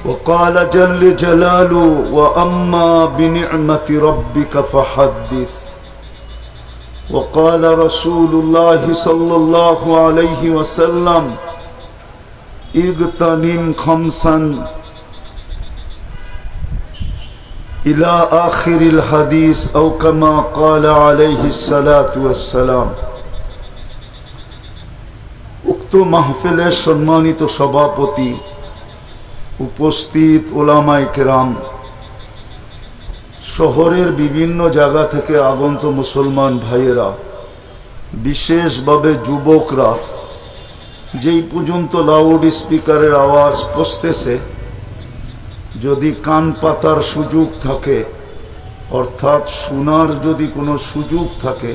وقال جل جلاله وأما بنعمة ربك فحدث وقال رسول الله صلى الله عليه وسلم اغتنم خمسا إلى آخر الحديث أو كما قال عليه الصلاة والسلام উক্ত মাহফিলের সম্মানিত সভাপতি, উপস্থিত ওলামায়ে কেরাম, শহরের বিভিন্ন জায়গা থেকে আগত মুসলমান ভাইয়েরা, বিশেষভাবে যুবকরা, যেই পর্যন্ত লাউড স্পিকারের আওয়াজ পৌঁছতেছে, যদি কান পাতার সুযোগ থাকে, অর্থাৎ শোনার যদি কোনো সুযোগ থাকে,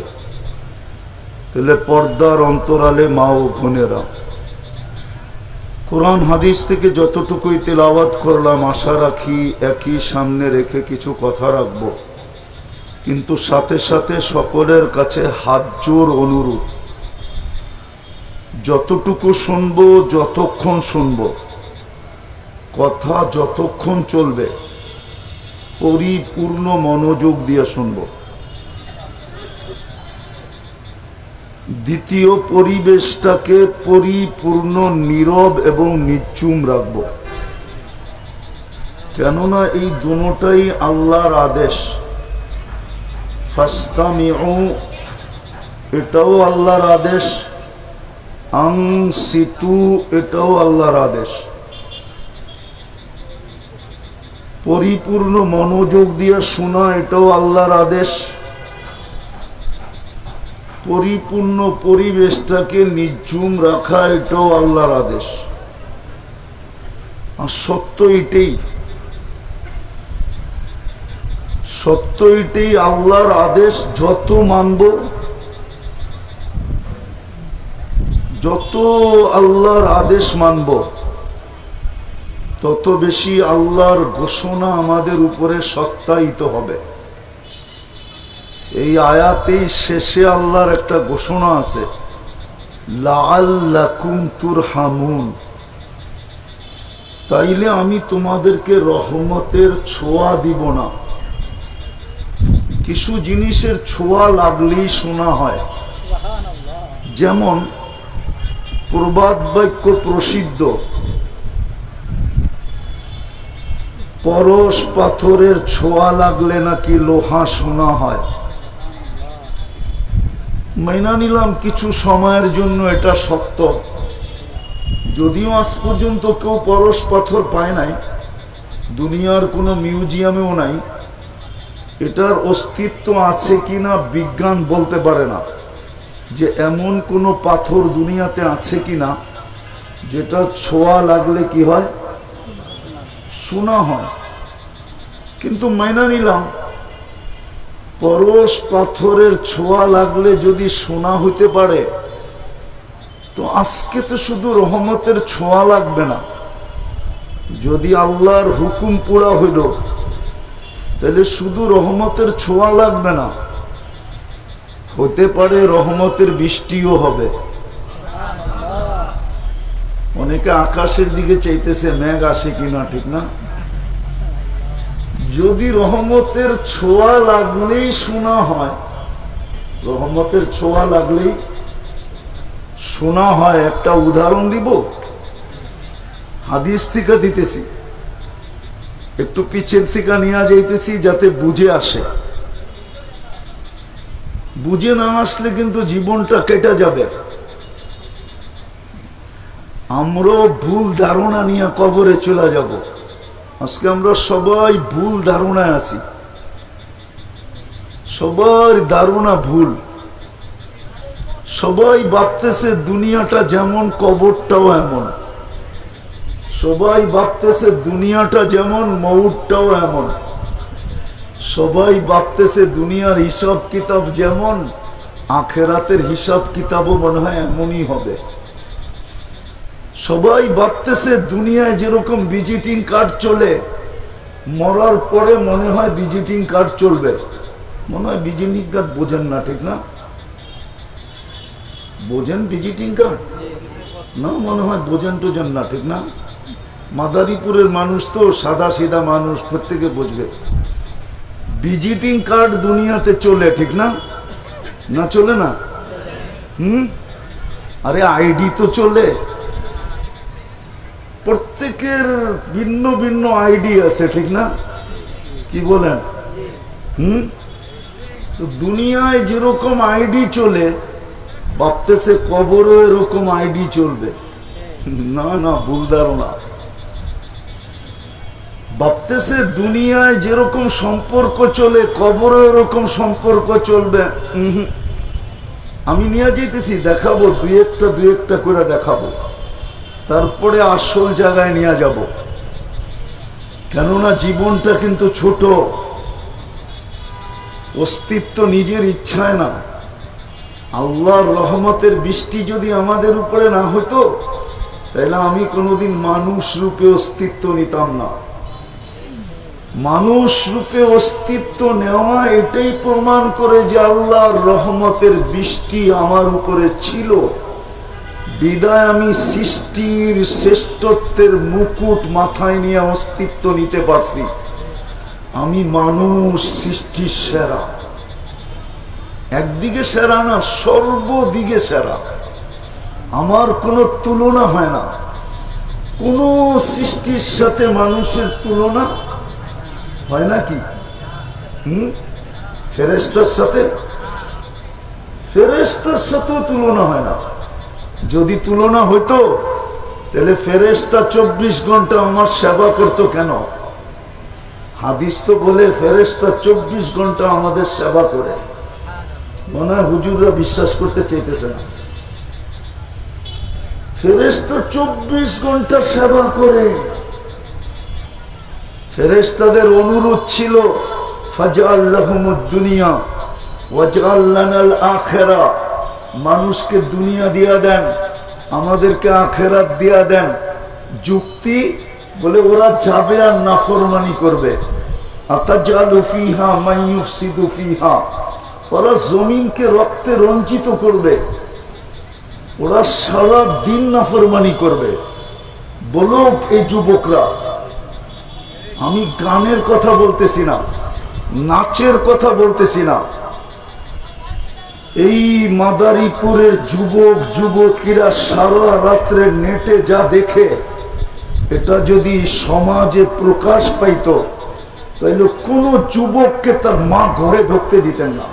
তাহলে পর্দার অন্তরালে মা ও বোনেরা, কোরআন হাদিস থেকে যতটুকুই তেলাওয়াত করলাম, আশা রাখি একই সামনে রেখে কিছু কথা রাখব। কিন্তু সাথে সাথে সকলের কাছে হাত জোর অনুরোধ, যতটুকু শুনব, যতক্ষণ শুনব, কথা যতক্ষণ চলবে, পরিপূর্ণ মনোযোগ দিয়ে শুনব। দ্বিতীয়, পরিবেশটাকে পরিপূর্ণ নীরব এবং নিঝুম রাখব, কেননা এই দুটোটাই আল্লাহর আদেশ। ফাস্তামিউ, এটাও আল্লাহর আদেশ, আনসিতু, এটাও আল্লাহর আদেশ। পরিপূর্ণ মনোযোগ দিয়ে শোনা, এটাও আল্লাহর আদেশ। পরিপূর্ণ পরিবেশটাকে নিঝুম রাখা, এটাও আল্লাহর আদেশ। আর সত্য এটাই, সত্য এটাই, আল্লাহর আদেশ যত মানব, যত আল্লাহর আদেশ মানব, তত বেশি আল্লাহর ঘোষণা আমাদের উপরে সত্যায়িত হবে। এই আয়াতেই শেষে আল্লাহর একটা ঘোষণা আছে, লাআল্লাকুম তুরহামুন, তাইলে আমি তোমাদেরকে রহমতের ছোঁয়া দিব না। কিছু জিনিসের ছোঁয়া লাগলেই শোনা হয়, যেমন প্রবাদ বাক্য প্রসিদ্ধ, পরশ পাথরের ছোঁয়া লাগলে নাকি লোহা শোনা হয়। মেনে নিলাম কিছু সময়ের জন্য এটা সত্য, যদিও আজ পর্যন্ত কেউ পরশ পাথর পায় নাই, দুনিয়ার কোনো মিউজিয়ামেও নাই। এটার অস্তিত্ব আছে কিনা বিজ্ঞান বলতে পারে না, যে এমন কোনো পাথর দুনিয়াতে আছে কিনা যেটা ছোঁয়া লাগলে কি হয়, শোনা হয়। কিন্তু মেনে নিলাম পরশ পাথরের ছোঁয়া লাগলে যদি শোনা হইতে পারে, তো আজকে তো শুধু রহমতের ছোঁয়া লাগবে না। যদি আল্লাহর হুকুম পুরা হইল, তাহলে শুধু রহমতের ছোঁয়া লাগবে না, হতে পারে রহমতের বৃষ্টিও হবে। অনেকে আকাশের দিকে চাইতেছে মেঘ আসে কিনা, ঠিক না? যদি রহমতের ছোঁয়া লাগলেই শোনা হয়, রহমতের ছোঁয়া লাগলেই শোনা হয়। একটা উদাহরণ দিব, হাদিস থেকে দিতেছি, একটু পিছের থেকে নিয়ে যাইতেছি যাতে বুঝে আসে। বুঝে না আসলে কিন্তু জীবনটা কেটে যাবে। আমরাও ভুল ধারণা নিয়ে কবরে চলে যাব। আজকে আমরা সবাই ভুল ধারণায় আছি, সবার ধারণা ভুল। সবাই ভাবতেছে দুনিয়াটা যেমন কবরটাও এমন, সবাই ভাবতেছে দুনিয়াটা যেমন মউতটাও এমন, সবাই ভাবতেছে দুনিয়ার হিসাব কিতাব যেমন আখেরাতের হিসাব কিতাবও মনে হয় এমনই হবে। সবাই ভাবতেছে দুনিয়ায় যেরকম ভিজিটিং কার্ড চলে, মরার পরে মনে হয় ভিজিটিং কার্ড চলবে। মনে হয় ভিজিটিং কার্ড বোঝেন না, ঠিক না? বোঝেন ভিজিটিং কার্ড না? মনে হয় বোঝেন টোঝেন না, ঠিক না? মাদারীপুরের মানুষ তো সাদা সিধা মানুষ, প্রত্যেকে বুঝবে। ভিজিটিং কার্ড দুনিয়াতে চলে, ঠিক না? না চলে না? আরে আইডি তো চলে। প্রত্যেকের ভিন্ন ভিন্ন আইডি আছে, ঠিক না? কি বলেন? তো দুনিয়ায় যেরকম আইডি চলে, ভাবতেছে কবরও এরকম আইডি চলবে। না না, ভুল ধারণা। ভাবতেছে দুনিয়ায় যেরকম সম্পর্ক চলে, কবরও এরকম সম্পর্ক চলবে। আমি নিয়ে যেতেছি, দেখাবো দুই একটা করে দেখাবো, তারপরে আসল জায়গায় নিয়ে যাব। কেননা জীবনটা কিন্তু ছোট, অস্তিত্ব নিজের ইচ্ছায় না। আল্লাহর রহমতের বৃষ্টি যদি আমাদের উপরে না হতো, তাহলে আমি কোনোদিন মানুষ রূপে অস্তিত্ব নিতাম না। মানুষ রূপে অস্তিত্ব নেওয়া এটাই প্রমাণ করে যে আল্লাহর রহমতের বৃষ্টি আমার উপরে ছিল, বিদায় আমি সৃষ্টির শ্রেষ্ঠত্বের মুকুট মাথায় নিয়ে অস্তিত্ব নিতে পারছি। আমি মানুষ, সৃষ্টির সেরা। একদিকে সেরা না, সর্বদিকে সেরা। আমার কোনো তুলনা হয় না। কোনো সৃষ্টির সাথে মানুষের তুলনা হয় নাকি? ফেরেশতার সাথেও তুলনা হয় না। যদি তুলনা হইতো, তাহলে ফেরেশতা 24 ঘন্টা আমার সেবা করতো কেন? হাদিস তো বলে ফেরেশতা 24 ঘন্টা আমাদের সেবা করে। মনে হয় হুজুররা বিশ্বাস করতে চাইতেছে না। ফেরেশতা 24 ঘন্টা সেবা করে। ফেরেশতাদের অনুরোধ ছিল, ফাজআল লাহুমুদ দুনিয়া ওয়াজআল লানাল আখিরা। মানুষকে দুনিয়া দিয়া দেন, আমাদেরকে আখিরাত দিয়া দেন। যুক্তি বলে ওরা যাবে আর নাফরমানি করবে। আতাজালু ফিহা মান ইউফসিদু ফিহা, ওরা জমিনকে রক্তে রঞ্জিত করবে, ওরা সারা দিন নাফরমানি করবে। বলুক এই যুবকরা, আমি গানের কথা বলতেছি না, নাচের কথা বলতেছি না। এই মাদারীপুরের যুবক যুবতীরা সারা রাত্রে নেটে যা দেখে, এটা যদি সমাজে প্রকাশ পাইত, তাইলে কোন যুবককে তার মা ঘরে ঢুকতে দিতেন না।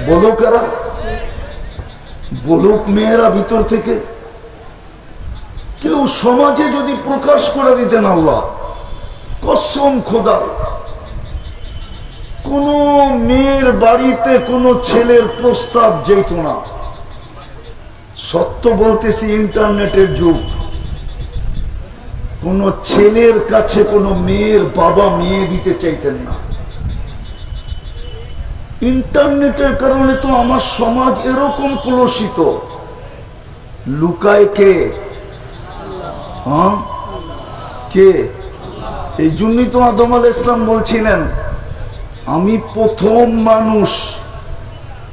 বলুক কারা, বলুক মেয়েরা ভিতর থেকে। কেউ সমাজে যদি প্রকাশ করে দিতেন, আল্লাহ কসম খোদা, কোন মেয়ের বাড়িতে কোন ছেলের প্রস্তাব যেত না। সত্য বলতেছি, ইন্টারনেটের যুগ। কোন ছেলের কাছে কোন মেয়ের বাবা মেয়ে দিতে চাইতেন না। ইন্টারনেটের কারণে তো আমার সমাজ এরকম কলুষিত। লুকায় কে? কে? এই জন্যই তো আদম আলাইহিস সালাম বলছিলেন, আমি প্রথম মানুষ,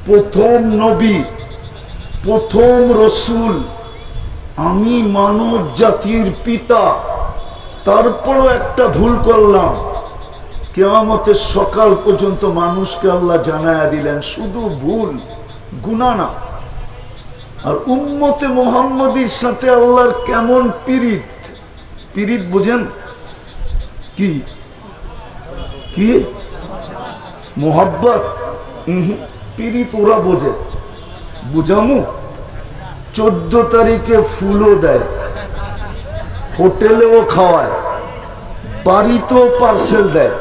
প্রথম নবী, প্রথম রসুল, আমি মানব জাতির পিতা। তারপরও একটা ভুল করলাম, কিয়ামতের সকাল পর্যন্ত মানুষকে আল্লাহ জানায়া দিলেন, শুধু ভুল, গুনাহ না। আর উম্মতে মুহাম্মদীর সাথে আল্লাহর কেমন পীড়িত, পীড়িত বুঝেন কি? কি মোহাব্বত? পীড়িত ওরা বোঝে, বুঝামু? 14 তারিখে ফুলও দেয়, হোটেলেও খাওয়ায়, বাড়িতেও পার্সেল দেয়।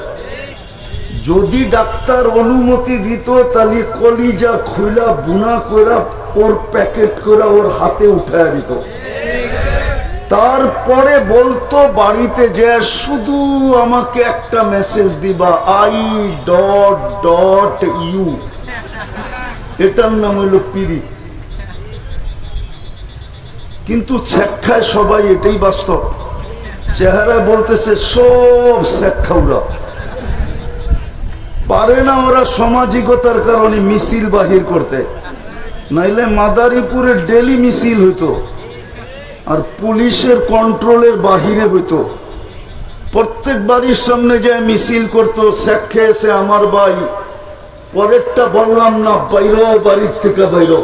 যদি ডাক্তার অনুমতি দিত, তাহলে কলিজা খুলা বুনা করে ওর প্যাকেট করে ওর হাতে উঠায় দিত। তারপরে বলতো বাড়িতে যে শুধু আমাকে একটা মেসেজ দিবা, I.U। এটার নাম হইল পিড়ি। কিন্তু ছেক্ষায় সবাই, এটাই বাস্তব। চেহারায় বলতেছে সব ছেক্ষাউরা পারে না, ওরা সামাজিকতার কারণে মিছিল বাহির করতে। নাইলে মাদারীপুরে ডেলি মিছিল হইতো, আর পুলিশের কন্ট্রোলের বাহিরে হইতো। প্রত্যেক বাড়ির সামনে যায় মিছিল করতো, সাক্ষে এসে আমার ভাই, পরেরটা বললাম না, বাইরো বাড়ির থেকে বাইরো।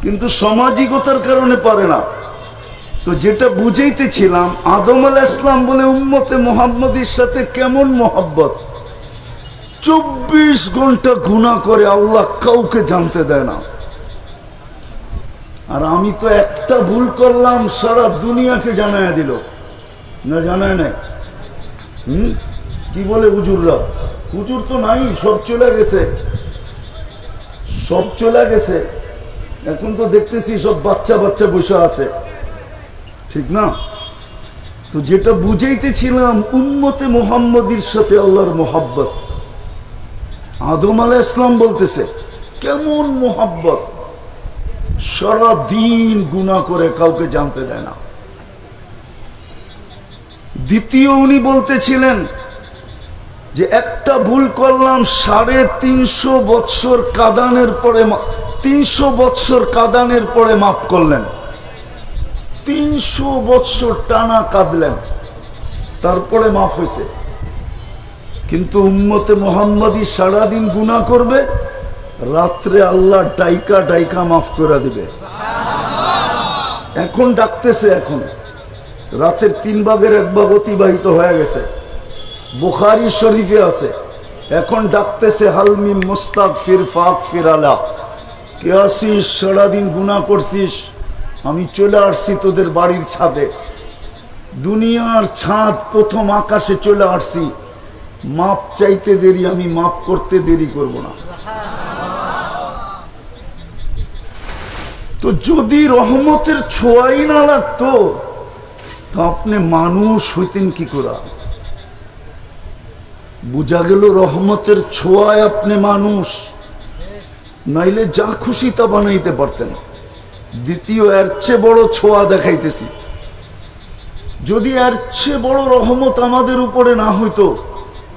কিন্তু সামাজিকতার কারণে পারে না। তো যেটা বুঝাইতেছিলাম, আদম আলাইহিস সালাম বলে উম্মতে মুহাম্মদীর সাথে কেমন মহব্বত, 24 ঘন্টা গুনাহ করে, আল্লাহ কাউকে জানতে দেয় না। আর আমি তো একটা ভুল করলাম, সারা দুনিয়াকে জানায় দিল, না জানায় নাই? কি বলে হুজুররা? হুজুর তো নাই, সব চলে গেছে, সব চলে গেছে। এখন তো দেখতেছি সব বাচ্চা বাচ্চা বসে আছে, ঠিক না? তো যেটা বুঝাইতেছিলাম, উম্মতে মুহাম্মদীর সাথে আল্লাহর মোহাব্বত। আদম আলাইহিস সালাম বলতেছে কেমন মোহাব্বত, সারা দিন গুনাহ করে, কাউকে জানতে দেয় না। দ্বিতীয় উনি বলতেছিলেন যে একটা ভুল করলাম, 350 বৎসর কাঁদানের পরে, 300 বৎসর কাঁদানের পরে মাফ করলেন। 300 বৎসর টানা কাঁদলেন, তারপরে মাফ হয়েছে। কিন্তু উম্মতে মুহাম্মদী সারাদিন গুনাহ করবে, রাত্রে আল্লাহ ডাইকা ডাইকা মাফ করে দিবে। এখন ডাকতেছে, এখন রাতের 3 ভাগের 1 ভাগ অতিবাহিত হয়ে গেছে, বুখারী শরীফে আছে। এখন ডাকতেছে, হালমি মুস্তাগফির ফাগফির আলা, কে আসিস, সারাদিন গুনাহ করছিস, আমি চলে আসছি তোদের বাড়ির ছাদে, দুনিয়ার ছাদ, প্রথম আকাশে চলে আসছি, মাপ চাইতে দেরি, আমি মাপ করতে দেরি করব না। তো যদি রহমতের ছোঁয়াই না লাগতো, তো আপনি মানুষ হইতেন কি করে? বুঝা গেল রহমতের ছোঁয়ায় আপনি মানুষ, নাইলে যা খুশি তা বানাইতে পারতেন। দ্বিতীয়, এর চেয়ে বড় ছোঁয়া দেখাইতেছি, যদি এর চেয়ে বড় রহমত আমাদের উপরে না হইতো,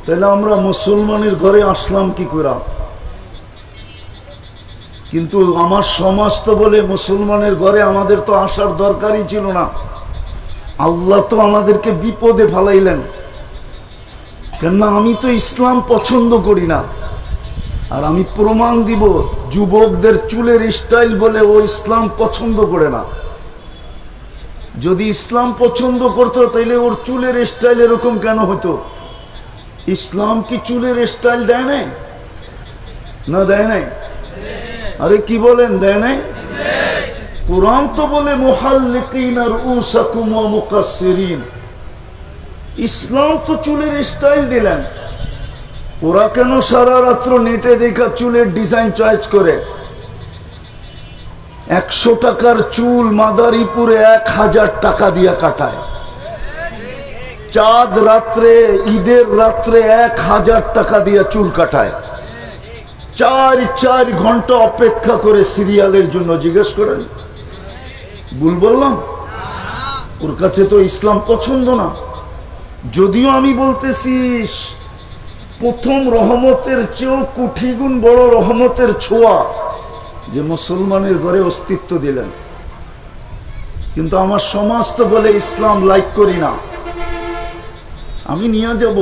তাহলে আমরা মুসলমানের ঘরে আসলাম কি করে? কিন্তু আমার সমাজ তো বলে মুসলমানের ঘরে আমাদের তো আসার দরকারই ছিল না। আল্লাহ তো আমাদেরকে বিপদে ফেলাইলেন, কেননা আমি তো ইসলাম পছন্দ করি না। আর আমি প্রমাণ দিব, যুবকদের চুলের স্টাইল বলে ও ইসলাম পছন্দ করে না। যদি ইসলাম পছন্দ করতো, তাইলে ওর চুলের স্টাইল এরকম কেন হতো? ইসলাম কি চুলের স্টাইল দেয় নাই? না দেয় নাই? আরে কি বলেন, দেয় নাই? কুরআন তো বলে মুহাল্লিকিনা রুউসাকুম ওয়া মুকাসসিরিন। ইসলাম তো চুলের স্টাইল দিলেন। ওরা কেন সারা রাত্র নেটে দেখা চুলের ডিজাইন চয়েস করে? 100 টাকার চুল মাদারীপুরে 1000 টাকা দিয়া কাটায়। চাঁদ রাত্রে, ঈদের রাত্রে 1000 টাকা দিয়া চুল কাটায়। 4 ঘন্টা অপেক্ষা করে সিরিয়ালের জন্য। জিজ্ঞেস করেন, ভুল বললাম? ওর কাছে তো ইসলাম পছন্দ না। যদিও আমি বলতেছি, প্রথম রহমতের চেয়েও কোটি গুণ বড় রহমতের ছোঁয়া যে মুসলমানের ঘরে অস্তিত্ব দিলেন। কিন্তু আমার সমাজ তো বলে ইসলাম লাইক করি না। আমি নিয়ে যাব,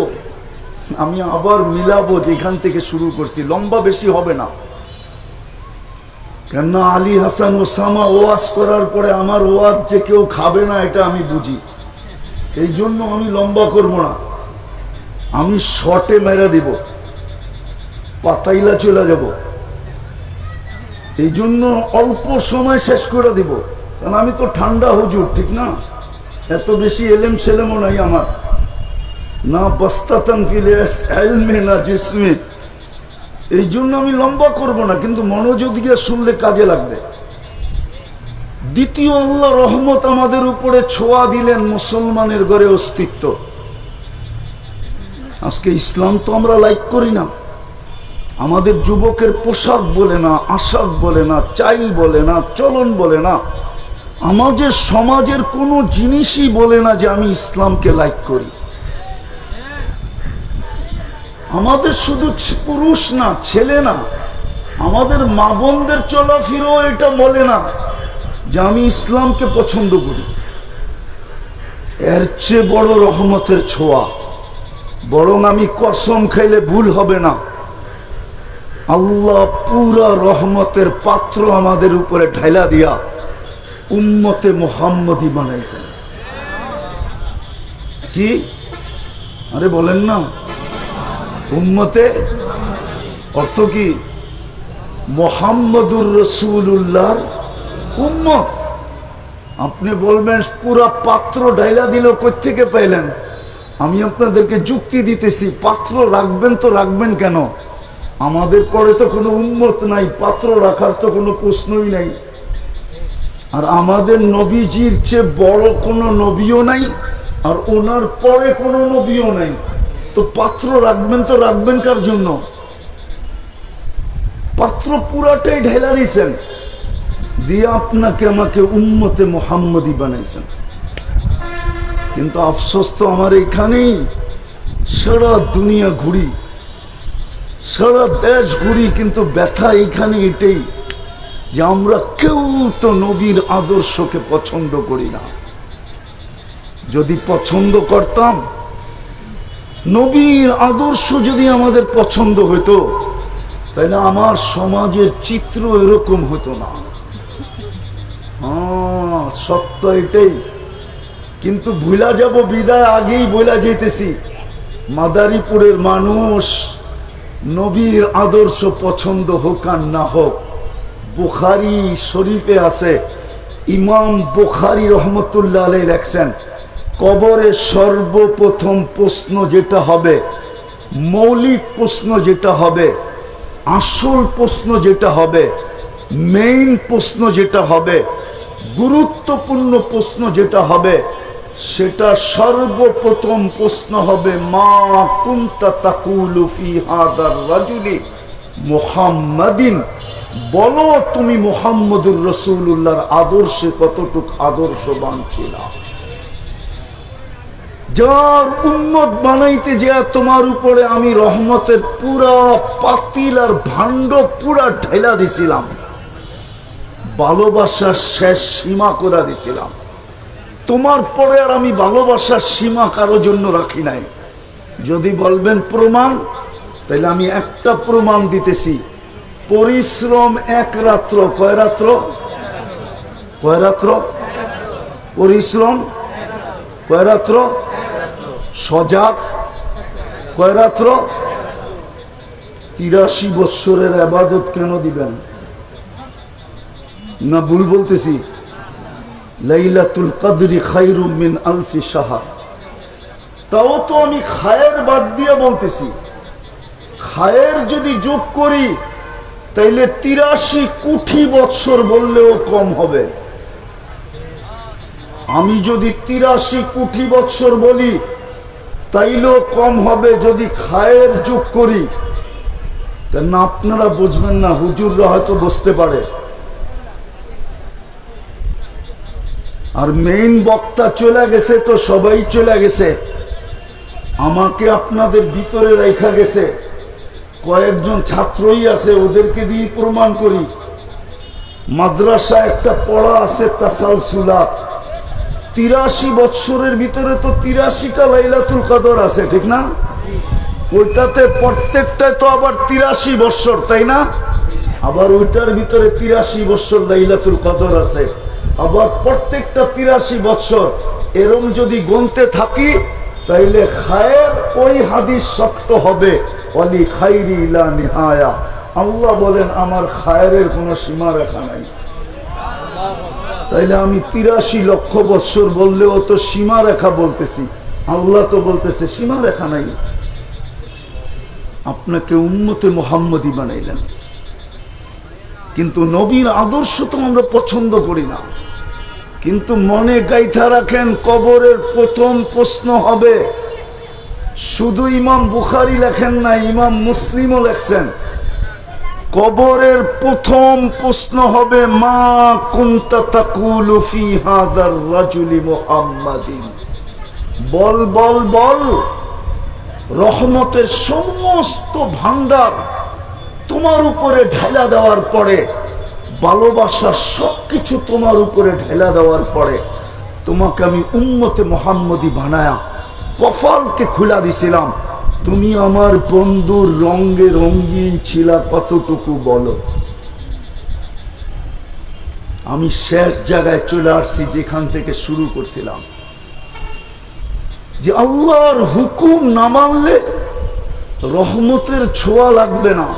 আমি আবার মিলাবো যেখান থেকে শুরু করছি, লম্বা বেশি হবে না। কেননা আলী হাসান ওসামা ওয়াজ করার পরে আমার ওয়াজ যে কেউ খাবে না, এটা আমি বুঝি। এই জন্য আমি লম্বা করবো না, আমি শর্টে মেরে দিব, পাতাইলা চলে যাব। এই জন্য অল্প সময় শেষ করে দিব, কারণ আমি তো ঠান্ডা হুজুর, ঠিক না? এত বেশি এলেম সেলেমও নাই আমার, না বস্তাতান ফিল ইলমে না জিসমে। এই জন্য আমি লম্বা করব না, কিন্তু মনোযোগ দিয়ে শুনলে কাজে লাগবে। দ্বিতীয়, আল্লাহ রহমত আমাদের উপরে ছোঁয়া দিলেন, মুসলমানের ঘরে অস্তিত্ব। আজকে ইসলাম তো আমরা লাইক করি না। আমাদের যুবকের পোশাক বলে না, আশাক বলে না, চাই বলে না, চলন বলে না, আমাদের সমাজের কোনো জিনিসই বলে না যে আমি ইসলামকে লাইক করি। আমাদের শুধু পুরুষ না, ছেলে না, আমাদের মা বোনদের চলাফেরাও এটা বলে না যে আমি ইসলামকে পছন্দ করি, এর চেয়ে বড় রহমতের ছোঁয়া। বরং আমি কসম খাইলে ভুল হবে না, আল্লাহ পুরা রহমতের পাত্র আমাদের উপরে ঢাইলা দিয়া উম্মতে মুহাম্মদী বানাইছেন। কি আরে বলেন না, উম্মতে অর্থ কি? মুহাম্মদুর রাসূলুল্লাহর উম্মত। আপনি বলবেন পুরা পাত্র ঢাইলা দিল, কই থেকে পাইলেন? আমি আপনাদেরকে যুক্তি দিতেছি, পাত্র রাখবেন তো রাখবেন কেন? আমাদের পরে তো কোনো উম্মত নাই, পাত্র রাখার তো কোনো প্রশ্নই নাই। আর আমাদের নবীজির চেয়ে বড় কোনো নবীও নাই, আর ওনার পরে কোনো নবীও নাই, তো পাত্র রাখবেন তো রাখবেন কার জন্য? পাত্র পুরাটাই ঢেলা দিয়েছেন, দিয়ে আপনাকে আমাকে উম্মতে মুহাম্মদী বানাইছেন। কিন্তু আফসোস তো আমার এখানেই, সারা দুনিয়া ঘুরি, সারা দেশ ঘুরি, কিন্তু ব্যথা এখানে এটাই যে আমরা কেউ তো নবীর আদর্শকে পছন্দ করি না। যদি পছন্দ করতাম, নবীর আদর্শ যদি আমাদের পছন্দ হতো, তাহলে আমার সমাজের চিত্র এরকম হতো না। সত্য এটাই। কিন্তু ভুলা যাব বিদায় আগেই বলা যেতেছি, মাদারীপুরের মানুষ নবীর আদর্শ পছন্দ হোক আর না হোক, বুখারী শরীফে আছে, ইমাম বুখারী রহমতুল্লাহ আলাইহি লেখছেন, কবরে সর্বপ্রথম প্রশ্ন যেটা হবে, মৌলিক প্রশ্ন যেটা হবে, আসল প্রশ্ন যেটা হবে, মেইন প্রশ্ন যেটা হবে, গুরুত্বপূর্ণ প্রশ্ন যেটা হবে, সেটা সর্বপ্রথম প্রশ্ন হবে, মা কুনতা তাকুলু ফি হাদার রাজুলি মুহাম্মাদিন, বলো তুমি মুহাম্মদুর রাসূলুল্লাহর আদর্শে কতটুক আদর্শবান ছিল। যার উম্মত বানাইতে যে তোমার উপরে আমি রহমতের পুরা পাতিল আর ভাণ্ড পুরা ঢেলা দিছিলাম, ভালোবাসার শেষ সীমা করে দিছিলাম, তোমার পরে আর আমি ভালোবাসার সীমা কারো জন্য রাখি নাই। যদি বলবেন প্রমাণ, তাহলে আমি একটা প্রমাণ দিতেছি, পরিশ্রম এক রাত্র, কয় রাত্র? কয় রাত্র পরিশ্রম? কয় রাত্র? সজাগ কয় রাত্র? 83 বৎসরের ইবাদত কেন দিবেন? না ভুল বলতেছি? লাইলাতুল কদরি খায়রুম মিন আলফি শাহর। তাও তো আমি খায়ের বাদ দিয়ে বলতেছি, খায়ের যদি যোগ করি তাইলে 83 কোটি বৎসর বললেও কম হবে। আমি যদি 83 কোটি বৎসর বলি তাইলেও কম হবে যদি খায়ের যোগ করি। কেন আপনারা বুঝবেন না, হুজুররা হয়তো বুঝতে পারে। আর মেইন বক্তা চলে গেছে তো সবাই চলে গেছে, আমাকে আপনাদের ভিতরে রাখা গেছে, কয়েকজন ছাত্রই আছে, ওদেরকে দিয়ে প্রমাণ করি। মাদ্রাসা একটা পড়া আছে তাসালসুলাত, 83 বৎসরের ভিতরে তো 83টা লাইলাতুল কদর আছে, ঠিক না? ওইটাতে প্রত্যেকটায় তো আবার 83 বৎসর, তাই না? আবার ওইটার ভিতরে 83 বৎসর লাইলাতুল কদর আছে, আবার প্রত্যেকটা 83 বৎসর। এরম যদি গুনতে থাকি তাইলে খায়ের ওই হাদিস সত্য হবে, ওয়ালি খাইরি লা নিহায়া। আল্লাহ বলেন আমার খায়েরের কোনো সীমা রেখা নাই। তাইলে আমি 83 লক্ষ বৎসর বললেও তো সীমা রেখা বলতেছি, আল্লাহ তো বলতেছে সীমা রেখা নাই। আপনাকে উম্মতে মুহাম্মদী বানাইলেন, কিন্তু নবীর আদর্শ তো আমরা পছন্দ করি না। কিন্তু মনে গাইথা রাখেন, কবরের প্রথম প্রশ্ন হবে, শুধু ইমাম বুখারী লেখেন না, ইমাম মুসলিমও লেখছেন, কবরের প্রথম প্রশ্ন হবে, মা কুনতা তাকুলু ফি হাযার রাজুলি মুহাম্মাদিন। বল বল বল, রহমতের সমস্ত ভান্ডার তোমার উপরে ঢালা দেওয়ার পরে ভালোবাসা সবকিছু তোমার উপরে ঢেলা দেওয়ার পরে তোমাকে আমি উম্মতে মুহাম্মদী বানায়া কপালকে খুলা দিছিলাম। তুমি আমার বন্ধুর রঙে রঙিন ছিলা কতটুকু বলো। আমি শেষ জায়গায় চলে আসছি যেখান থেকে শুরু করছিলাম, যে আল্লাহর হুকুম না মানলে রহমতের ছোঁয়া লাগবে না,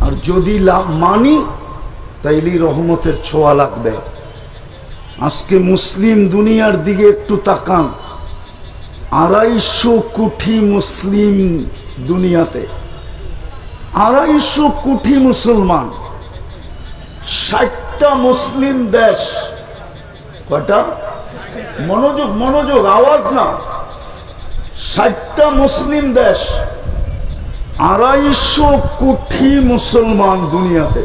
আর যদি মানি তাইলে রহমতের ছোঁয়া লাগবে। আজকে মুসলিম দুনিয়ার দিকে একটু তাকান, 250 কোটি মুসলিম দুনিয়াতে, 250 কোটি মুসলমান, 60টা মুসলিম দেশ। কয়টা? মনোযোগ মনোযোগ, আওয়াজ না। 60টা মুসলিম দেশ, 250 কোটি মুসলমান দুনিয়াতে।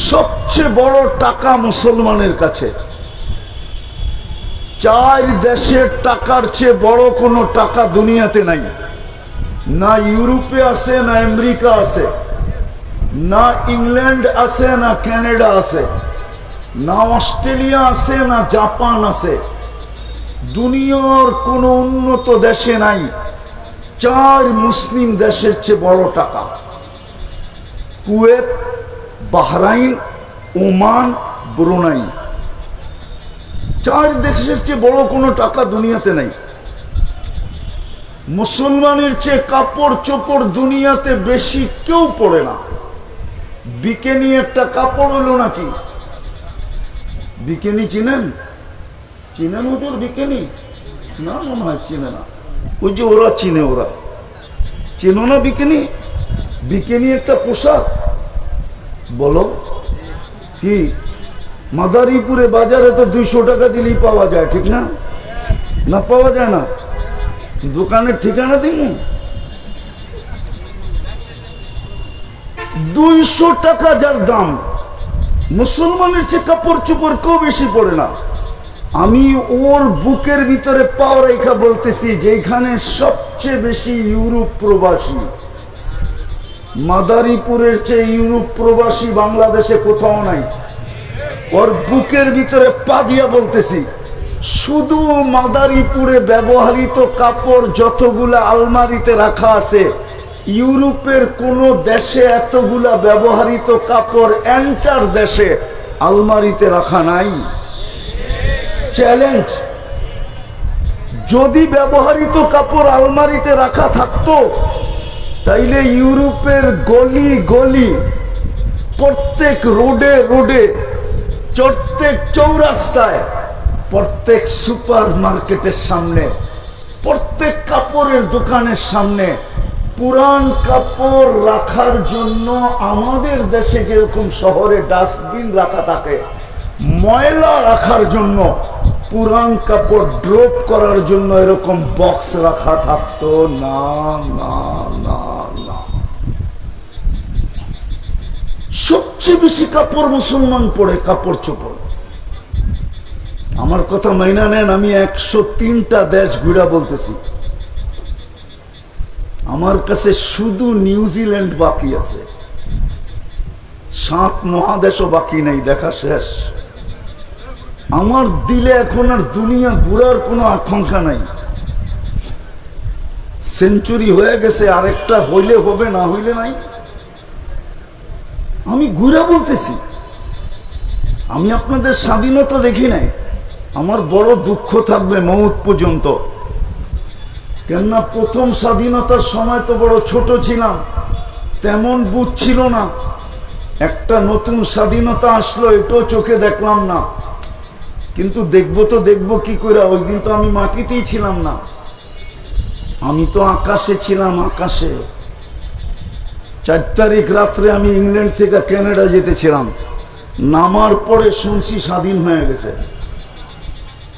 সবচেয়ে বড় টাকা মুসলমানের কাছে। 4 দেশের টাকার চেয়ে বড় কোনো টাকা দুনিয়াতে নাই। না ইউরোপে আছে, না আমেরিকা আছে, না ইংল্যান্ড আছে, না কানাডা আছে, না অস্ট্রেলিয়া আছে, না জাপান আছে। দুনিয়ার কোনো উন্নত দেশে নাই 4 মুসলিম দেশের চেয়ে বড় টাকা। কুয়েত, বাহরাইন, ওমান, ব্রুনাই, 4 দেশের চেয়ে বড় কোনো টাকা দুনিয়াতে নাই। মুসলমানের চেয়ে কাপড় চোপড় দুনিয়াতে বেশি কেউ পড়ে না। বিকেনি একটা কাপড় হলো নাকি? বিকেনি চিনেন? চিনেন হুজুর বিকেনি? না মনে হয় চিনে না। ওই যে ওরা চিনে, ওরা চেনো না বিকেনি? বিকেনি একটা পোশাক। বলো কি? মাদারীপুরে বাজারে তো 200 টাকা দিলেই পাওয়া যায়, ঠিক না? না পাওয়া যায় না? দোকানের ঠিকানা দিন। 200 টাকা যার দাম, মুসলমানের চেয়ে কাপড় চোপড় কেউ বেশি পড়ে না। আমি ওর বুকের ভিতরে পাও রেখা বলতেছি, যেখানে সবচেয়ে বেশি ইউরোপ প্রবাসী। মাদারীপুরের চেয়ে ইউরোপ প্রবাসী বাংলাদেশে কোথাও নাই। ওর বুকের ভিতরে পা দিয়া বলতেছি, শুধু মাদারীপুরে ব্যবহৃত কাপড় যতগুলা আলমারিতে রাখা আছে, ইউরোপের কোন দেশে এতগুলা ব্যবহৃত কাপড় এন্টার দেশে আলমারিতে রাখা নাই। চ্যালেঞ্জ। যদি ব্যবহৃত কাপড় আলমারিতে রাখা থাকতো, তাইলে ইউরোপের গলি গলি, প্রত্যেক রোডে রোডে, প্রত্যেক চৌরাস্তায়, প্রত্যেক সুপার মার্কেটের সামনে, প্রত্যেক কাপড়ের দোকানের সামনে পুরান কাপড় রাখার জন্য আমাদের দেশে যেরকম শহরে ডাস্টবিন রাখা থাকে, ময়লা রাখার জন্য, পুরান কাপড় ড্রপ করার জন্য এরকম বক্স রাখা থাকতো না। না না না, সবচেয়ে বেশি কাপড় মুসলমান পরে, কাপড় চোপড়। আমার কথা মাইনা নেন, আমি 103টা দেশ ঘুরা বলতেছি। আমার কাছে শুধু নিউজিল্যান্ড বাকি আছে, 7 মহাদেশও বাকি নেই, দেখা শেষ। আমার দিলে এখন আর দুনিয়া ঘুরার কোনো আকাঙ্ক্ষা নাই। সেঞ্চুরি হয়ে গেছে, আরেকটা হইলে হবে, না হইলে নাই। আমি ঘুরা বলতেছি, আমি আপনাদের স্বাধীনতা দেখি নাই। আমার বড় দুঃখ থাকবে মৌত পর্যন্ত, কেননা প্রথম স্বাধীনতার সময় তো বড় ছোট ছিলাম, তেমন বুঝ ছিল না। একটা নতুন স্বাধীনতা আসলো, এটাও চোখে দেখলাম না। কিন্তু দেখবো তো দেখবো কি করে, ওই দিন তো আমি মাটিতেই ছিলাম না, আমি তো আকাশে ছিলাম, আকাশে। 4 তারিখ রাত্রে আমি ইংল্যান্ড থেকে কানাডা যেতেছিলাম, নামার পরে শুনছি স্বাধীন হয়ে গেছে।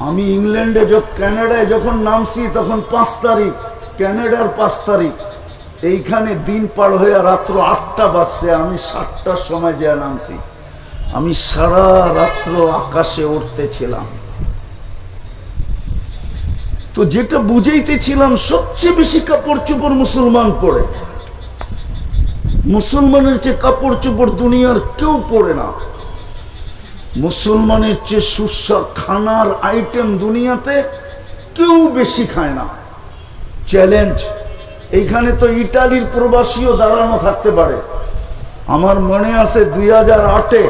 আমি ইংল্যান্ডে কানাডায় যখন নামছি তখন 5 তারিখ, কানাডার 5 তারিখ। এইখানে দিন পার হয়ে রাত্র 8টা বাজছে, আমি 7টার সময় যে নামছি। আমি সারা রাত্র আকাশে উঠতেছিলাম। তো যেটা বুঝাইতেছিলাম, সবচেয়ে বেশি কাপড় চোপড় মুসলমান পরে। মুসলমানের চেয়ে কাপড় চোপড় দুনিয়ার কেউ পরে না। মুসলমানের চেয়ে সুস্বাদু খানার আইটেম দুনিয়াতে কেউ বেশি খায় না। চ্যালেঞ্জ, এইখানে তো ইটালির প্রবাসীও দাঁড়ানো থাকতে পারে। আমার মনে আছে 2008-এ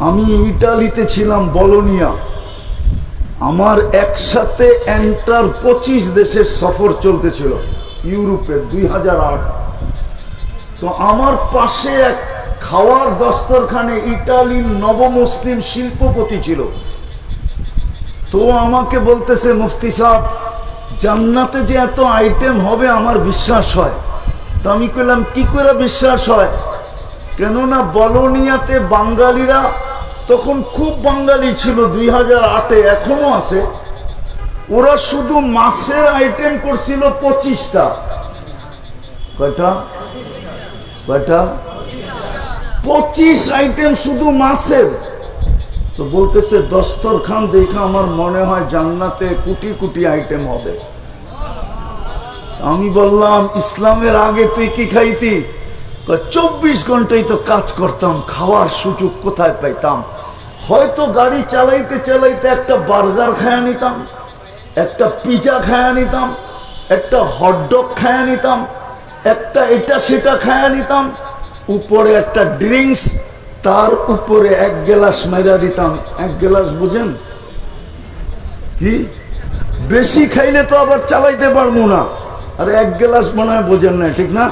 আমি ইটালিতে ছিলাম, বলোনিয়া। আমার একসাথে এন্টার 25 দেশের সফর চলতেছিল ইউরোপের, 2008। তো আমার পাশে এক খাওয়ার দস্তরখানে ইটালির নবমুসলিম শিল্পপতি ছিল। তো আমাকে বলতেছে, মুফতি সাহেব, জান্নাতে যে এত আইটেম হবে আমার বিশ্বাস হয়। তো আমি কইলাম, কি করে বিশ্বাস হয়? কেননা বলোনিয়াতে বাঙালিরা তখন খুব বাঙালি ছিল 2008-এ, এখনো আছে। ওরা শুধু মাছের আইটেম করছিল 25টা। কয়টা? 25 আইটেম শুধু মাছের। তো বলতেছে, দস্তরখান দেখে আমার মনে হয় জান্নাতে কোটি কোটি আইটেম হবে। আমি বললাম, ইসলামের আগে তুই কি খাইতি? 24 ঘন্টাই তো কাজ করতাম, খাওয়ার সুযোগ কোথায় পাইতাম? হয়তো গাড়ি চালাইতে চালাইতে একটা বার্গার খায়া নিতাম, একটা পিজা খায়া নিতাম, একটা হটডগ খায়া নিতাম, একটা এটা সেটা খায়া নিতাম, উপরে একটা ড্রিঙ্কস, তার উপরে 1 গ্লাস মেরা দিতাম। 1 গ্লাস বুঝেন কি? বেশি খাইলে তো আবার চালাইতে পারবো না। আর 1 গ্লাস মনে হয় বোঝেন না, ঠিক না?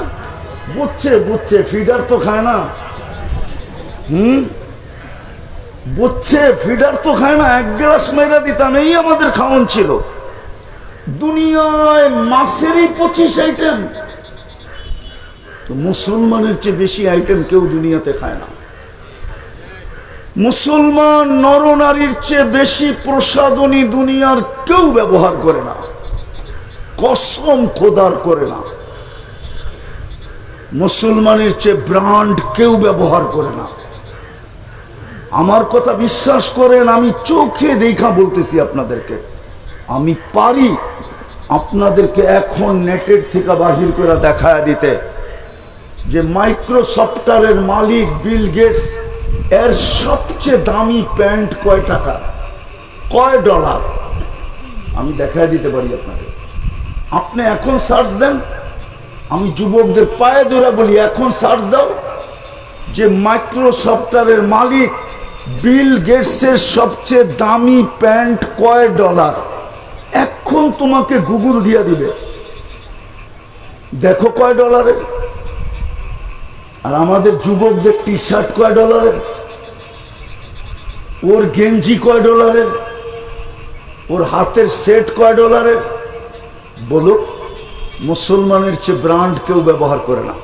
বুঝছে, ফিডার তো খায় না। বুঝছে, ফিডার তো খায় না। 1 গ্লাস মেরা দিতাম, এই আমাদের খাওয়ান ছিল। দুনিয়ায় মাছেরই 25 আইটেম। তো মুসলমানের চেয়ে বেশি আইটেম কেউ দুনিয়াতে খায় না। মুসলমান নরনারীর চেয়ে বেশি প্রসাধনী দুনিয়ার কেউ ব্যবহার করে না, কসম খোদার করে না। মুসলমানের চেয়ে ব্র্যান্ড কেউ ব্যবহার করে না। আমার কথা বিশ্বাস করেন, আমি চোখে দেখা বলতেছি আপনাদেরকে। আমি পারি আপনাদেরকে এখন নেটের থেকে বাহির করে দেখায় দিতে যে মাইক্রোসফটের মালিক বিল গেটস এর সবচেয়ে দামি প্যান্ট কয় টাকা, কয় ডলার, আমি দেখায় দিতে পারি আপনাকে। আপনি এখন সার্চ দেন, আমি যুবকদের পায়ে ধরে বলি, এখন সার্চ দাও যে মাইক্রোসফটের মালিক বিল গেটসের সবচেয়ে দামি প্যান্ট কয় ডলার। এখন তোমাকে গুগল দিয়ে দিবে, দেখো কয় ডলারের। আর আমাদের যুবকদের টি শার্ট কয় ডলারের, ওর গেঞ্জি কয় ডলারের, ওর হাতের সেট কয় ডলারের। বলো, মুসলমানের চেয়ে ব্র্যান্ড কেউ ব্যবহার করে না।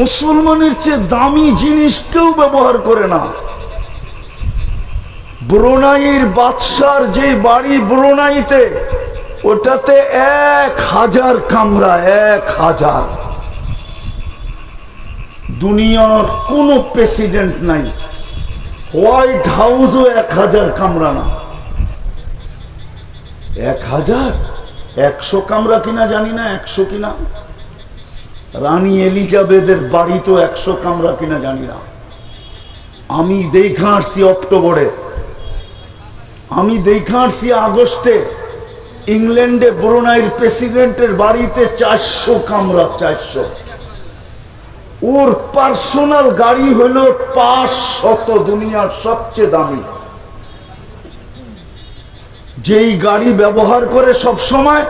মুসলমানের চেয়ে দামি জিনিস কেউ ব্যবহার করে না। ব্রুনাইয়ের বাদশার যে বাড়ি ব্রুনাইতে, ওটাতে 1000 কামরা, 1000। দুনিয়ার কোন প্রেসিডেন্ট নাই, হোয়াইট হাউসও 1000 কামরা না। 1000, 100 কামরা কিনা জানি না, 100 কিনা। রানী এলিজাবেথের বাড়ি তো 100 কামরা কিনা জানি না। আমি দেখা আসছি অক্টোবরে, আমি দেখা আসছি আগস্টে, ইংল্যান্ডে ব্রুনাইয়ের প্রেসিডেন্টের বাড়িতে 400 কামরা, 400। ওর পার্সোনাল গাড়ি হলো 500, দুনিয়ার সবচেয়ে দামি। যেই গাড়ি ব্যবহার করে সব সময়,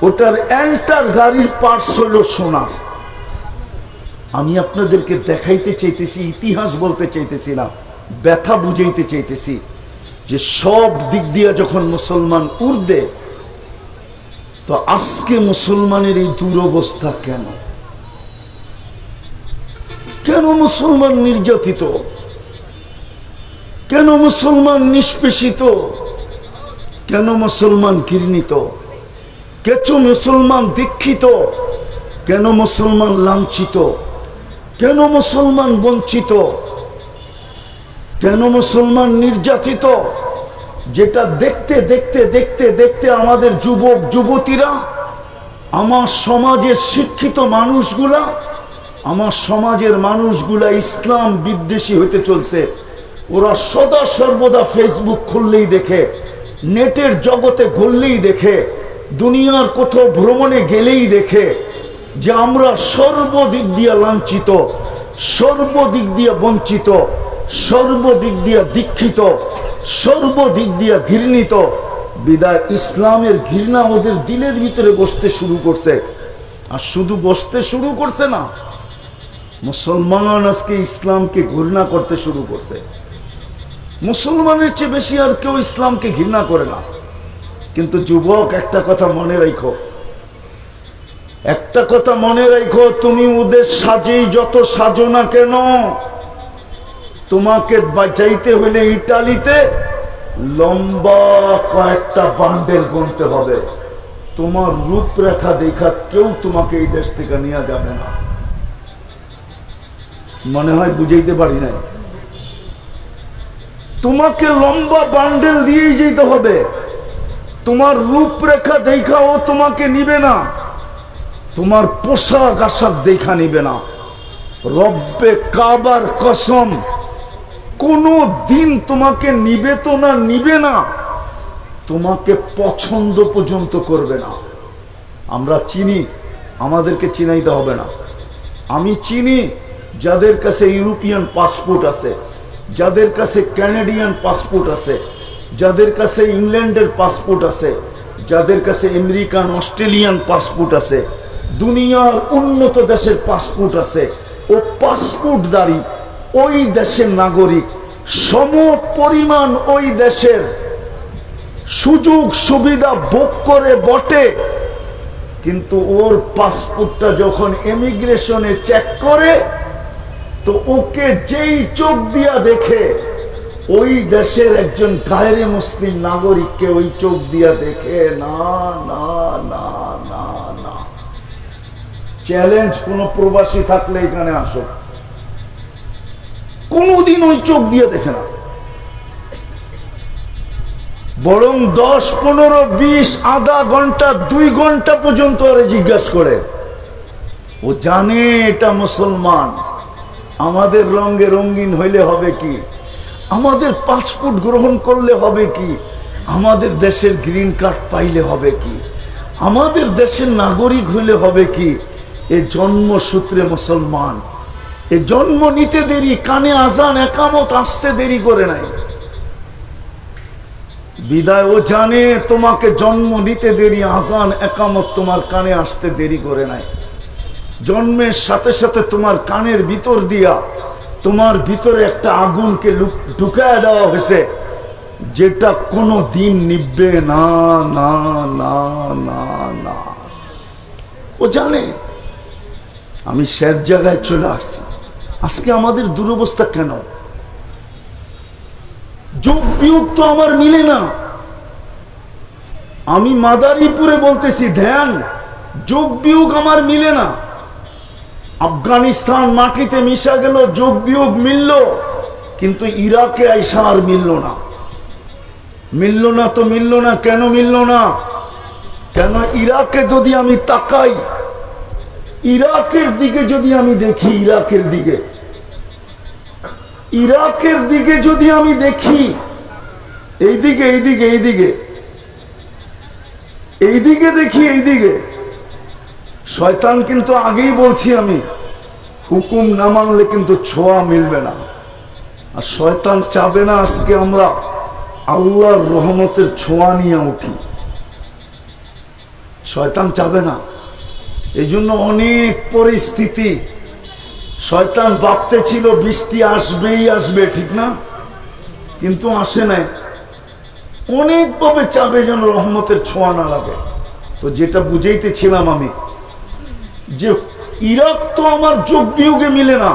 ওটার এন্টার গাড়ির পার্টস হলো সোনার। আমি আপনাদেরকে দেখাইতে চাইতেছি, ইতিহাস বলতে চাইতেছি না, ব্যথা বুঝাইতে চাইতেছি যে সব দিক দিয়ে যখন মুসলমান উর্দে, তো আজকে মুসলমানের এই দুরবস্থা কেন? কেন মুসলমান নির্যাতিত? কেন মুসলমান নিষ্পেষিত? কেন মুসলমান ঘৃণিত? কেন মুসলমান দীক্ষিত? কেন মুসলমান লাঞ্ছিত? কেন মুসলমান বঞ্চিত? কেন মুসলমান নির্যাতিত? যেটা দেখতে দেখতে দেখতে দেখতে আমাদের যুবক যুবতীরা আমার সমাজের শিক্ষিত মানুষগুলা, আমার সমাজের মানুষগুলা ইসলাম বিদ্বেষী হইতে চলছে। ওরা সদা সর্বদা ফেসবুক খুললেই দেখে, নেটের জগতে ঘুরলেই দেখে, দুনিয়ার কোথাও ভ্রমণে গেলেই দেখে যে আমরা সর্বদিক দিয়ে লাঞ্ছিত, সর্বদিক দিয়ে বঞ্চিত, সর্বদিক দিয়ে দীক্ষিত, সর্বদিক দিয়ে ঘৃণিত। বিদায় ইসলামের ঘৃণা ওদের দিলের ভিতরে বসতে শুরু করছে। আর শুধু বসতে শুরু করছে না, মুসলমান আজকে ইসলামকে ঘৃণা করতে শুরু করছে। মুসলমানের চেয়ে বেশি আর কেউ ইসলামকে ঘৃণা করে না। কিন্তু যুবক, একটা কথা মনে রাখো, একটা কথা মনে রাখো, তুমি ওদের সাজেই যত সাজো না কেন, তোমাকে বাঁচাইতে হলে ইটালিতে লম্বা কয়েকটা বান্ডেল গুনতে হবে। তোমার রূপরেখা দেখা কেউ তোমাকে এই দেশ থেকে নিয়ে যাবে না। মনে হয় বুঝাইতে পারি নাই। তোমাকে লম্বা বান্ডেল দিয়েই যেতে হবে। তোমার রূপরেখা দেখা ও তোমাকে নিবে না, তোমার পোশাক আশাক দেখা নিবে না। রব্বে কাবার কসম, কোনো দিন তোমাকে নিবে তো না, নিবে না, তোমাকে পছন্দ পর্যন্ত করবে না। আমরা চিনি, আমাদেরকে চিনাইতে হবে না। আমি চিনি যাদের কাছে ইউরোপিয়ান পাসপোর্ট আছে, যাদের কাছে ক্যানাডিয়ান পাসপোর্ট আছে, যাদের কাছে ইংল্যান্ডের পাসপোর্ট আছে, যাদের কাছে আমেরিকান অস্ট্রেলিয়ান পাসপোর্ট আছে, দুনিয়ার উন্নত দেশের পাসপোর্ট আছে। ও পাসপোর্টধারী, ওই দেশের নাগরিক, সম পরিমাণ ওই দেশের সুযোগ সুবিধা ভোগ করে বটে। কিন্তু ওর পাসপোর্টটা যখন ইমিগ্রেশনে চেক করে, তো ওকে যেই চোখ দিয়া দেখে, ওই দেশের একজন গায়রে মুসলিম নাগরিককে ওই চোখ দিয়া দেখে না। না না না না, চ্যালেঞ্জ কোন প্রবাসী থাকলে এখানে আসো, কোনদিন ওই চোখ দিয়ে দেখে না। বরং 10, 15, 20, আধা ঘন্টা, 2 ঘন্টা পর্যন্ত ওরে জিজ্ঞাসা করে। ও জানে এটা মুসলমান। আমাদের রঙে রঙিন হইলে হবে কি, আমাদের পাসপোর্ট গ্রহণ করলে হবে কি, আমাদের দেশের গ্রিন কার্ড পাইলে হবে কি, আমাদের দেশের নাগরিক হইলে হবে কি। এ জন্মসূত্রে মুসলমান। এ জন্ম নিতে দেরি, কানে আজান একামত আসতে দেরি করে নাই। বিদায় ও জানে তোমাকে জন্ম নিতে দেরি, আজান একামত তোমার কানে আসতে দেরি করে নাই। জন্মের সাথে সাথে তোমার কানের ভিতর দিয়া তোমার ভিতরে একটা আগুনকে ঢুকায় দেওয়া হয়েছে, যেটা কোনো দিন নিভবে না না না না না। ও জানে। আমি শেষ জায়গায় চলে আসছি। আজকে আমাদের দুরবস্থা কেন? যোগ বিয়োগ তো আমার মিলে না। আমি মাদারীপুরে বলতেছি, ধ্যান, যোগ বিয়োগ আমার মিলে না। আফগানিস্তান মাটিতে মিশা গেল, যোগ বিয়োগ মিলল, কিন্তু ইরাকে আইসা আর মিলল না। মিলল না তো মিলল না, কেন মিলল না? কেন? ইরাকে যদি আমি তাকাই, ইরাকের দিকে যদি আমি দেখি, ইরাকের দিকে যদি আমি দেখি, এইদিকে এইদিকে এইদিকে এইদিকে দেখি, এইদিকে শয়তান কিন্তু আগেই বলছি আমি, হুকুম না মানলে কিন্তু ছোঁয়া মিলবে না। আর শয়তান চাবে না আজকে আমরা আল্লাহর রহমতের ছোঁয়া নিয়ে উঠি। শয়তান চাবে না। এই জন্য অনেক পরিস্থিতি, শয়তান ভাবতে ছিল বৃষ্টি আসবেই আসবে, ঠিক না? কিন্তু আসে নাই। অনেকভাবে চাবে যেন রহমতের ছোঁয়া না লাগে। তো যেটা বুঝাইতেছিলাম আমি, যে ইরাক তো আমার যোগ বিয়োগে মিলে না।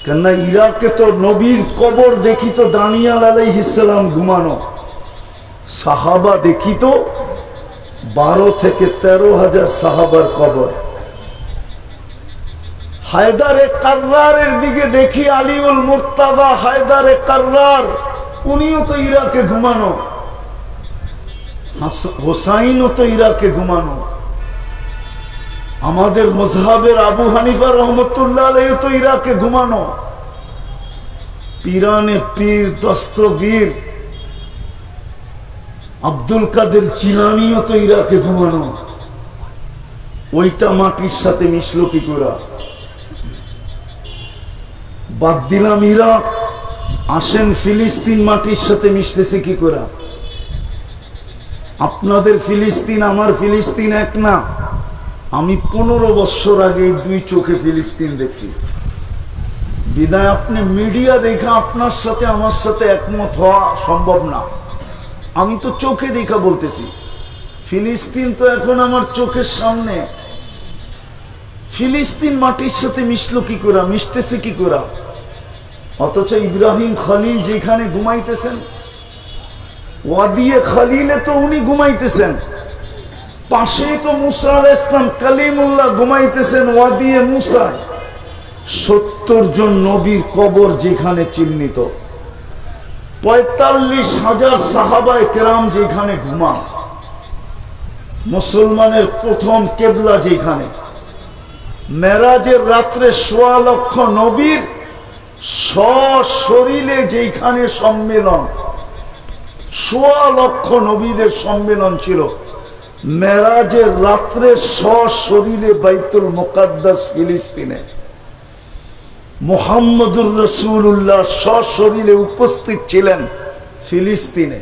কেননা ইরাকে তো নবীর কবর দেখি তো দানিয়াল আলাইহিস সালাম ঘুমানো, সাহাবা দেখি তো 12 থেকে 13,000 সাহাবার কবর। হায়দারে কাররারের দিকে দেখি আলীউল মুর্তাদা হায়দারে কাররার, উনিও তো ইরাকে ঘুমানো, হোসাইনও তো ইরাকে ঘুমানো। আমাদের মজহাবের আবু হানিফা রহমতুল্লাহ আলাইহি তো ইরাকে ঘুমানো, পিরানে পীর দস্তগীর আব্দুল কাদের জিলানীও তো ইরাকে ঘুমানো। ওইটা মাটির সাথে মিশলো কি করে? বাদ দিলাম ইরাক, আসেন ফিলিস্তিন মাটির সাথে মিশতেছে কি করে? আপনাদের ফিলিস্তিন আমার ফিলিস্তিন এক না। আমি 15 বছর আগে দুই চোখে ফিলিস্তিন দেখছি। বিদায় আপনি মিডিয়া দেখা আপনার সাথে আমার সাথে একমত হওয়া সম্ভব না। আমি তো চোখে দেখা বলতেছি। ফিলিস্তিন তো এখন আমার চোখের সামনে। ফিলিস্তিন মাটির সাথে মিশলো কি করে, মিশতেছে কি করে? অথচ ইব্রাহিম খলিল যেখানে ঘুমাইতেছেন, ওয়াদিয়ে খলিলে তো উনি ঘুমাইতেছেন, পাশেই তো মুসা আলাইহিস সালাম কালিমুল্লাহ ঘুমাইতেছেন ওয়াদিয়ে মুসা। 70 জন নবীর কবর যেখানে চিহ্নিত, 45,000 সাহাবায়ে কেরাম যেখানে ঘুমান, মুসলমানের প্রথম কেবলা যেখানে, মেরাজের রাত্রে 1.25 লক্ষ নবীর সশরীরে যেখানে সম্মেলন, 1.25 লক্ষ নবীদের সম্মেলন ছিল। মেরাজের রাত্রে সশরীরে বাইতুল মুকাদ্দাস ফিলিস্তিনে মুহাম্মদুর রাসূলুল্লাহ সশরীরে উপস্থিত ছিলেন ফিলিস্তিনে।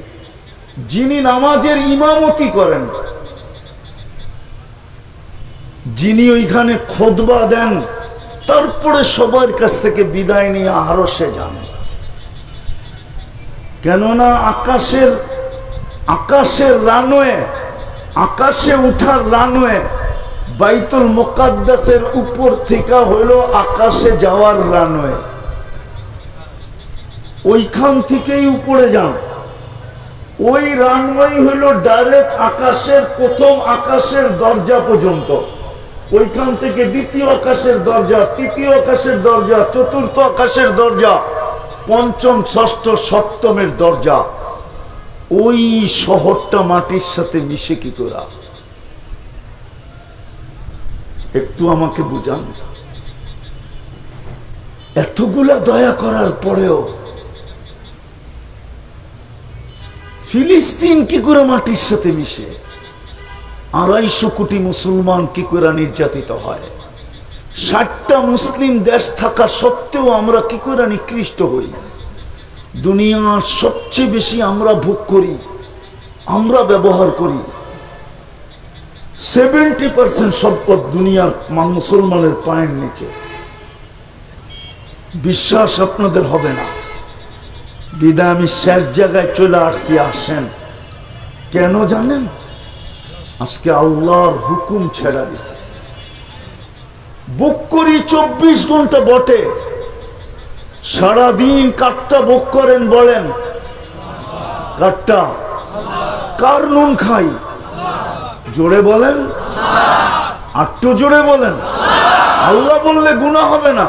যিনি নামাজের ইমামতি করেন, যিনি ওইখানে খুতবা দেন, তারপরে সবার কাছ থেকে বিদায় নিয়ে আরশে যান। কেননা আকাশের রানওয়ে, আকাশে উঠার রানওয়ে বাইতুল মুকাদ্দাসের উপর থেকে হইল আকাশে যাওয়ার রানওয়ে। ওইখান থেকেই উপরে যান। ওই রানওয়ে হইল ডাইরেক্ট আকাশের প্রথম আকাশের দরজা পর্যন্ত। ওইখান থেকে দ্বিতীয় আকাশের দরজা, তৃতীয় আকাশের দরজা, চতুর্থ আকাশের দরজা, পঞ্চম, ষষ্ঠ, সপ্তমের দরজা। ওই শহরটা মাটির সাথে মিশে কি করে? একটু আমাকে বুঝান। এতগুলা দয়া করার পরেও ফিলিস্তিন কি করে মাটির সাথে মিশে? 250 কোটি মুসলমান কি করে নির্যাতিত হয়? 60টা মুসলিম দেশ থাকা সত্ত্বেও আমরা কি করে নিকৃষ্ট হই? দুনিয়ার সবচেয়ে বেশি আমরা ভোগ করি, আমরা ব্যবহার করি। 70% সম্পদ দুনিয়ার মুসলমানের পায়ের নিচে। বিশ্বাস আপনাদের হবে না, বিদায় আমি শেষ জায়গায় চলে আসছি। আসেন কেন জানেন? আজকে আল্লাহর হুকুম ছেড়া দিছে। বুক করি 24 ঘন্টা বটে, সারাদিন কাটটা বুক করেন বলেন? কাটটা কার নুন খাই? জোরে বলেন, আটটু জোরে বলেন। আল্লাহ বললে গুনাহ হবে না।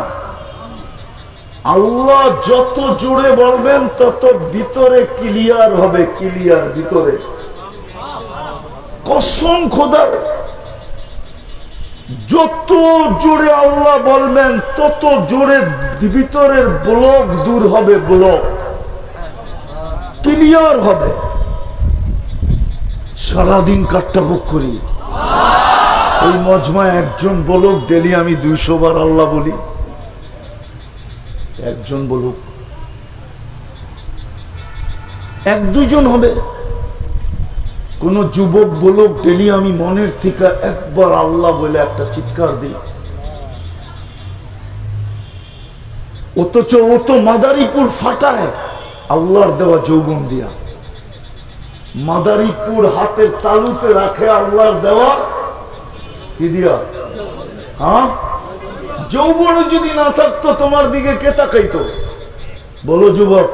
আল্লাহ যত জোরে বলবেন তত ভিতরে ক্লিয়ার হবে, ক্লিয়ার ভিতরে। কসম খোদার, যত জোরে আল্লাহ বলবেন তত জোরে ভিতরের ব্লক দূর হবে, ব্লক ক্লিয়ার হবে। সারাদিন কাটটা বুক করি। এই মজমায় একজন বলুক ডেলি আমি 200 বার আল্লাহ বলি। একজন বলুক, 1-2 হবে। কোন যুবক বলুক ডেলি আমি মনের থেকে একবার আল্লাহ বলে একটা চিৎকার দিই। অথচ ও তো মাদারীপুর ফাটায় আল্লাহর দেওয়া যৌবন দিয়া। মাদারীপুর হাতের তালুতে রাখে আল্লাহর দেওয়া কি দিয়া? হ্যাঁ, যৌবন যদি না থাকতো তোমার দিকে কে তাকাইতো? বলো যুবক,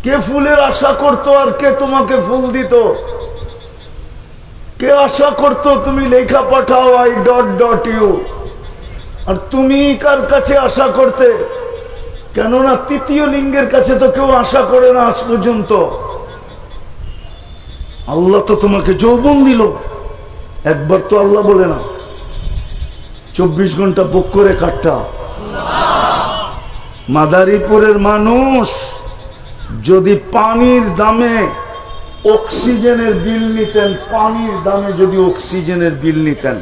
কে ফুলের আশা করতো আর কে তোমাকে ফুল দিত? কে আশা করতো তুমি লেখা পাঠাও I.U, আর তুমি কার কাছে আশা করতে? কেননা তৃতীয় লিঙ্গের কাছে তো কেউ আশা করে না আজ পর্যন্ত। আল্লাহ তো তোমাকে যৌবন দিল, একবার তো আল্লাহ বলে না 24 ঘন্টা বুক করে কাটটা। মাদারীপুরের মানুষ যদি পানির দামে অক্সিজেনের বিল নিতেন, পানির দামে যদি অক্সিজেনের বিল নিতেন,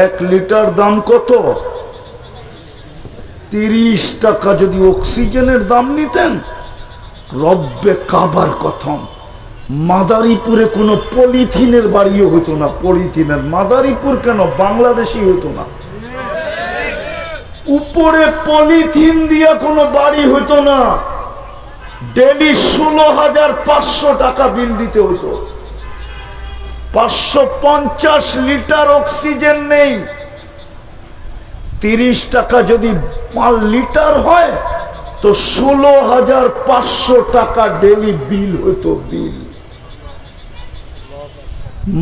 1 লিটার দাম কত? 30 টাকা যদি অক্সিজেনের দাম নিতেন, রব্বে কাবার কথম মাদারীপুরে কোনো পলিথিনের বাড়িও হতো না। পলিথিনের মাদারীপুর কেন, বাংলাদেশি হতো না। উপরে পলিথিন দিয়া কোনো বাড়ি হতো না। ডেলি 16,500 টাকা বিল দিতে হতো। 550 লিটার অক্সিজেন নেই, 30 টাকা যদি 5 লিটার হয় তো 16,500 টাকা ডেলি বিল হতো। বিল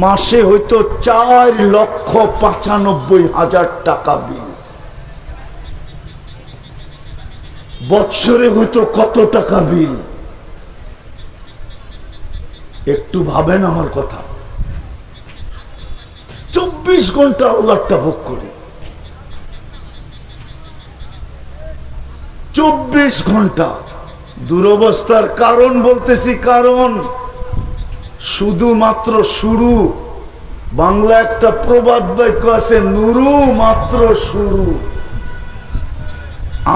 মাসে হইতো 4,95,000 টাকা বিল। বৎসরে হইতো কত টাকা বিল? একটু ভাবেন আমার কথা। 24 ঘন্টা ওলারটা ভোগ করে, 24 ঘন্টা। দুরবস্থার কারণ বলতেছি, কারণ শুধুমাত্র শুরু। বাংলা একটা প্রবাদ বাক্য আছে, নুরু মাত্র শুরু।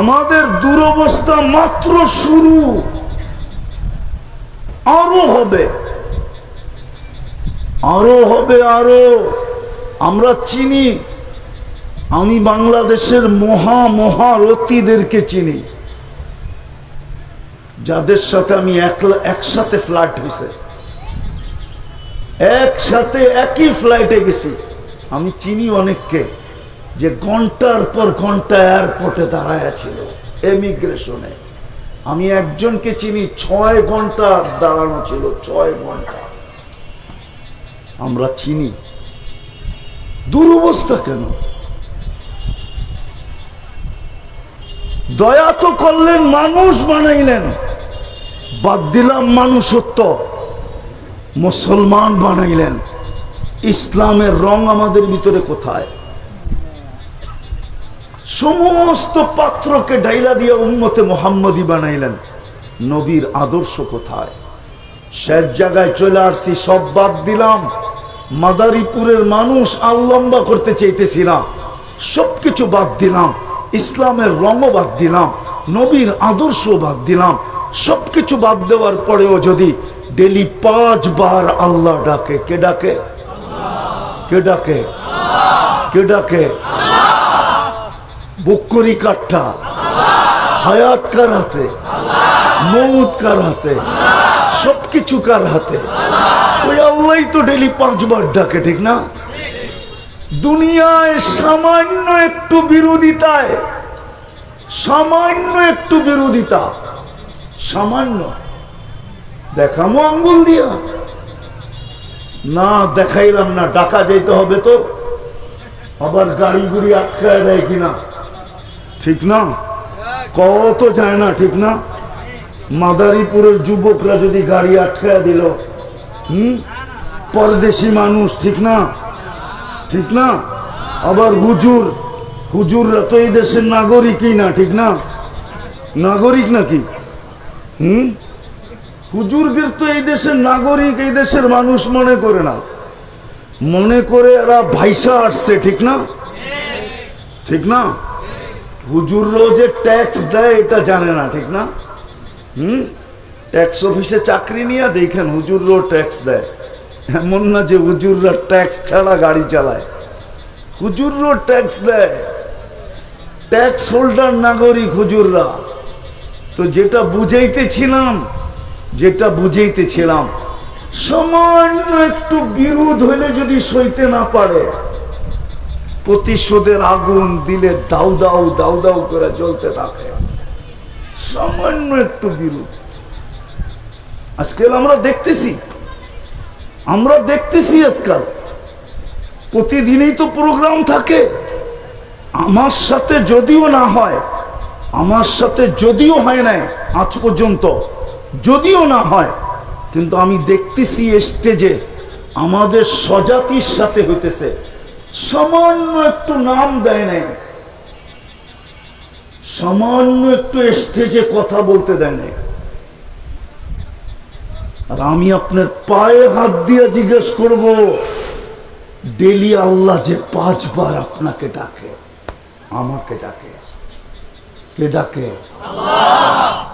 আমাদের দুরবস্থা মাত্র শুরু, আরো হবে, আরো হবে, আরো। আমরা চিনি, আমি বাংলাদেশের মহারথীদেরকে চিনি, যাদের সাথে আমি একসাথে ফ্লাইট হয়েছে, একসাথে একই ফ্লাইটে গেছি। আমি চিনি অনেককে যে ঘন্টার পর ঘন্টা এয়ারপোর্টে দাঁড়ায় ছিল এমিগ্রেশনে। আমি একজনকে চিনি 6 ঘন্টা দাঁড়ানো ছিল, 6 ঘন্টা। আমরা চিনি। দুরবস্থা কেন? দয়া তো করলেন, মানুষ বানাইলেন, বাদ দিলাম মানুষত্ব, মুসলমান বানাইলেন। ইসলামের রং আমাদের ভিতরে কোথায়? সমস্ত পাত্রকে ডাইলা দিয়ে উম্মতে মুহাম্মদী বানাইলেন, নবীর আদর্শ কোথায়? শেষ জায়গায় চলে আসছি, সব বাদ দিলাম। মাদারীপুরের মানুষ আর লম্বা করতে চাইতেছি না, সবকিছু বাদ দিলাম। ইসলামের রঙও বাদ দিলাম, নবীর আদর্শ বাদ দিলাম। সবকিছু বাদ দেওয়ার পরেও যদি ডেলি 5 বার আল্লাহ ডাকে, কে ডাকে? কে ডাকে? কে ডাকে? বুক করি কাটটা, হায়াত কার হাতে? মৌত কার হাতে? সবকিছু কার হাতে? ওই আল্লাহই তো ডেলি 5 বার ডাকে, ঠিক না? দুনিয়ায় সামান্য একটু বিরোধিতায়, সামান্য একটু বিরোধিতা, সামান্য দেখামো আঙ্গুল দিয়া? না, দেখাইলাম না। ডাকা যাইতে হবে তো, আবার গাড়ি গুড়ি আটকায় দেয় কিনা, ঠিক না? কত যায় না, ঠিক না? মাদারীপুরের যুবকরা যদি গাড়ি আটকায় দিল, পরদেশি মানুষ, ঠিক না? ঠিক না? আবার হুজুররা তো এই দেশের নাগরিকই না, ঠিক না? নাগরিক নাকি? হুজুরদের তো এই দেশের নাগরিক, এই দেশের মানুষ মনে করে না, মনে করে এরা ভাইসা আসছে, ঠিক না? ঠিক না? হুজুররাও যে ট্যাক্স দেয় এটা জানে না, ঠিক না? ট্যাক্স অফিসে চাকরি নিয়ে দেখেন, হুজুররাও ট্যাক্স দেয়। এমন না যে হুজুররা ট্যাক্স ছাড়া গাড়ি চালায়, হুজুররাও ট্যাক্স দেয়। ট্যাক্স হোল্ডার নাগরিক হুজুররা। তো যেটা বুঝাইতেছিলাম, সামান্য একটু বিরোধ হইলে যদি সইতে না পারে, প্রতিশোধের আগুন দিলে দাউ দাউ দাউ দাউ করে জ্বলতে থাকে। সামান্য একটু বিরোধ আজকাল আমরা দেখতেছি আজকাল প্রতিদিনই তো প্রোগ্রাম থাকে। আমার সাথে যদিও না হয়, আমার সাথে যদিও হয় না আজ পর্যন্ত, যদিও না হয়, কিন্তু আমি দেখতেছি স্টেজে আমাদের স্বজাতির সাথে হইতেছে, সামান্য একটু নাম দেয় নাই, সামান্য একটু স্টেজে কথা বলতে দেয় নাই। আর আমি আপনার পায়ে হাত দিয়ে জিজ্ঞেস করব, ডেলি আল্লাহ যে 5 বার আপনাকে ডাকে, আমাকে ডাকে, কে ডাকে?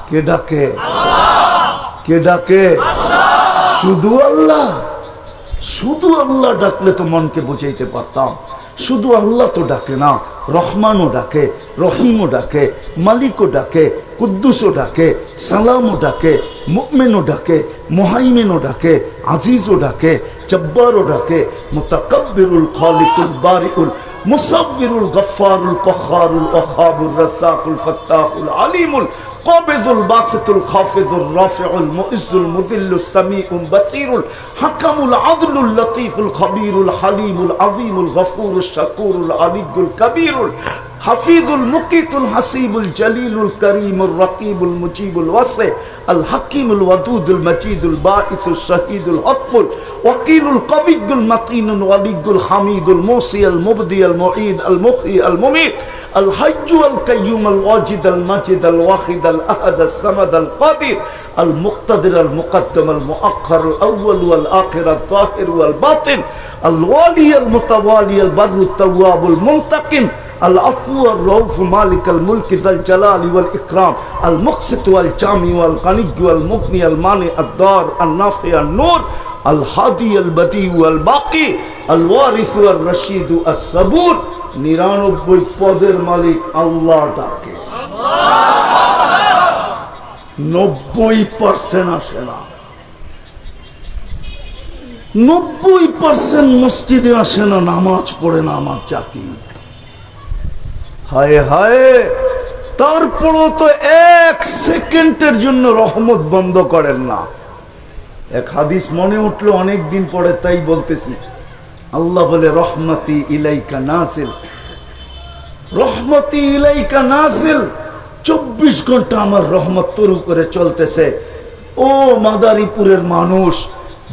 কে ডাকে? কে ডাকে? শুধু আল্লাহ। শুধু আল্লাহ ডাকলে তো মনকে বোঝাইতে পারতাম। শুধু আল্লাহ তো ডাকে না, রহমানও ডাকে, রহিমও ডাকে, মালিকও ডাকে, কুদ্দুসও ডাকে, সালামও ডাকে, মুমিনও ডাকে, মুহাইমিনও ডাকে, আজিজও ডাকে, জব্বারও ডাকে, মুতাকাব্বিরুল খালিকুল বারিউল মুসাব্বিরুল গফফারুল কখারুল ওয়াহাবুর রাজ্জাকুল ফাত্তাহুল আলিমুল কাবিদুল বাসিতুল খাফিদুর রাফিউল মুইজ্জুল মুদিল্লুস সামিউল বাসীরুল হাকামুল আদলুল লতীফুল খবীরুল হালিমুল আযীমুল গফুরুশ শাকুরুল আলিয়্যুল কবীরুল হাফিজুল মুকিতুল হাসিবুল জলিলুল করিমুর রকিবুল মুজিবুল ওয়াসি আল হাকিমুল ওয়াদুদুল মজিদুল বাঈসুশ শাহীদুল হকুল ওয়াকিলুল কবিয়্যুল মাতিনুল ওয়ালিয়্যুল হামিদুল মুসি আল মুবদি আল মুঈদ আল মুহয়ি আল মুমীত আল হাইয়্যু আল কাইয়্যুম আল ওয়াজিদ আল মাজিদ আল ওয়াহিদ আল আহাদ আল সামাদ আল কাদির আল মুক্তাদির আল মুকদ্দম আল মুআখ্খার আল আউয়াল ওয়াল আখির আল যাহির ওয়াল বাতিন আল ওয়ালি আল মুতাওয়ালি আল বাররু তাওয়াব আল মুনতাকিম العفو الرؤوف مالك الملك ذا الجلال والإكرام المقسط والجامع والغني والمغني المانع الضار النافع النور الهادي البديع والباقي الوارث والرشيد الصبور 99 পদের মালিক আল্লাহ ডাকে, 90% আসে না, 90% মসজিদে আসে না, নামাজ পড়ে না আমার জাতি। হায় হায়, তারপরও তো 1 সেকেন্ডের জন্য রহমত বন্ধ করেন না। এক হাদিস মনে উঠলো অনেক দিন পরে, তাই বলতেছি। আল্লাহ বলে, রহমতি ইলাইকা নাজিল, রহমতি ইলাইকা নাজিল, 24 ঘন্টা আমার রহমত তোর উপরে চলতেছে। ও মাদারীপুরের মানুষ,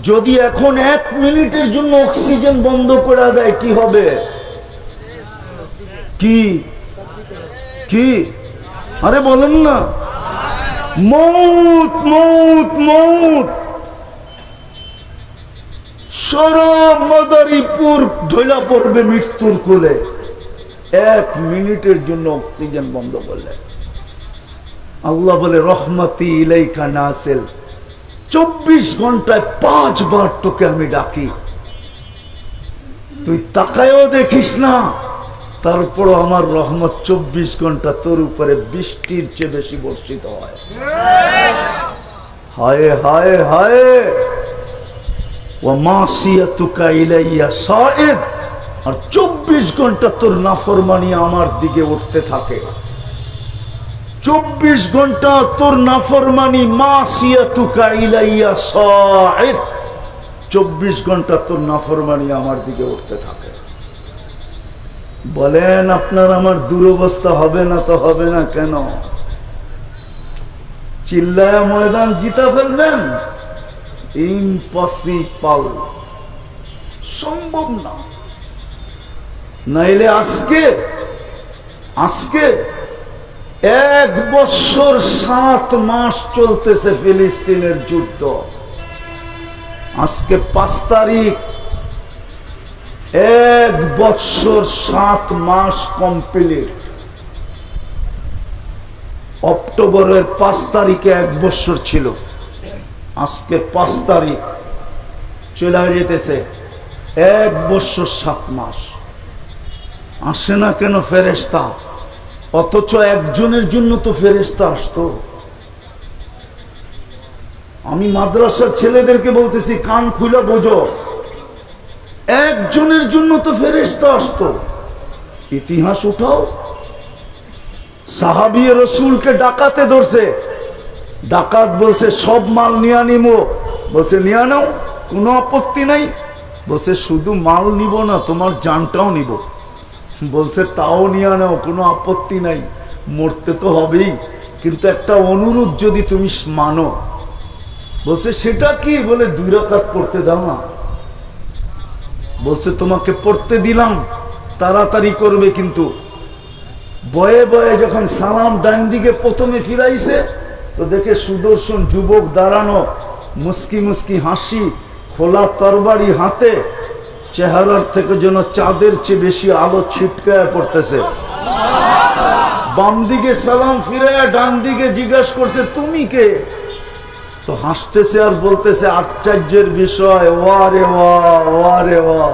যদি এখন 1 মিনিটের জন্য অক্সিজেন বন্ধ করে দেয় কি হবে? কি কি আরে বলেন না, মৌত মৌত মৌত। সারা মাদারীপুর ঢইলা পড়বে মৃত্যুর কোলে 1 মিনিটের জন্য অক্সিজেন বন্ধ করলে। আল্লাহ বলে, রহমতি ইলাইকা নাসিল, 24 ঘন্টায় 5 বার তোকে আমি ডাকি, তুই তাকায়ও দেখিস না, তারপর আমার রহমত 24 ঘন্টা তোর উপরে বৃষ্টির চেয়ে বেশি বর্ষিত হয়। হায় হায় হায়, ওয়া মাসিয়াতুকা ইলাইয়া সাইদ, আর 24 ঘন্টা তোর নাফরমানি আমার দিকে উঠতে থাকে। 24 ঘন্টা তোর নাফরমানি, মাসিয়াতুকা ইলাইয়া সাইদ, 24 ঘন্টা তোর নাফরমানি আমার দিকে উঠতে থাকে। বলেন, আপনার আমার দুরবস্থা হবে না তো হবে না কেন? চিল্লায়া ময়দান জিতা ফেলবেন? ইম্পসিবল, সম্ভব না। নাইলে আজকে 1 বছর 7 মাস চলতেছে ফিলিস্তিনের যুদ্ধ। আজকে 5 তারিখ, 1 বছর 7 মাস কমপ্লিট। অক্টোবরের 5 তারিখে 1 বছর ছিল, আজকে 5 তারিখ চলে যেতেছে 1 বছর 7 মাস। আসে না কেন ফেরেশতা? অথচ একজনের জন্য তো ফেরেশতা আসতো। আমি মাদ্রাসার ছেলেদেরকে বলতেছি, কান খুলে বোঝো, একজনের জন্য তো ফেরেশতা আসতো। ইতিহাস উঠাও। সাহাবী রাসূলকে ডাকাতে ধরছে, ডাকাত বলছে সব মাল নিয়ে নিবো, বলছে নিয়ে নাও, কোনো আপত্তি নাই। বলছে শুধু মাল নিব না, তোমার জানটাও নিব। বলছে তাও নিয়ে নাও, কোনো আপত্তি নাই, মরতে তো হবেই, কিন্তু একটা অনুরোধ যদি তুমি মানো। বলছে সেটা কি? বলে 2 রাকাত পড়তে দাও না। বলছে তোমাকে পড়তে দিলাম, তাড়াতাড়ি করবে। কিন্তু বয়ে বয়ে যখন সালাম ডান দিকে প্রথমে ফিরাইছে, তো দেখে সুদর্শন যুবক দাঁড়ানো, মুস্কি মুস্কি হাসি, খোলা তরবারি হাতে, চেহারার থেকে যেন চাঁদের চেয়ে বেশি আলো ছিটকায় পড়তেছে। বাম দিকে সালাম ফিরে ডান দিকে জিজ্ঞাসা করছে তুমি কে? তো হাসতেছে আর বলতেছে আশ্চর্যের বিষয়, ওয়ারে ওয়ারে ওয়া,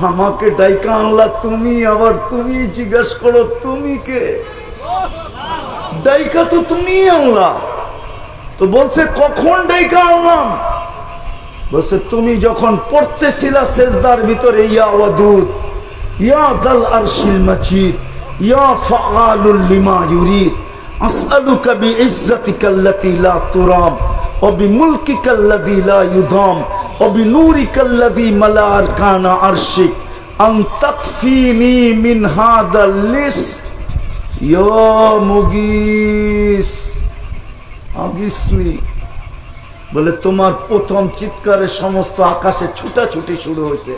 আমাকে ডাইকা আনলা তুমি, আবার তুমি জিজ্ঞাসা করো তুমি কে? ডাইকা তো তুমি আনলা। তো বলছে কখন ডাইকা আনলাম? বলছে তুমি যখন পড়তেছিলা সেজদার ভিতরে, ইয়া ওয়াদুদ ইয়া যাল আরশিল মাজিদ ইয়া ফাআলুল লিমা ইউরিদ আসআলুকা বিইজ্জাতিকাল্লাতী লা তুরাম ওয়া বিমুলকিকাল্লাযী লা ইউযাম ওয়া বিনূরিকাল্লাযী মালা আরকানা আরশিক আন তাকফিনি মিন হাযাল লিস ইয়া মুগিস আগিসনি। বলে তোমার প্রথম চিৎকারে সমস্ত আকাশে ছুটাছুটি শুরু হয়েছে।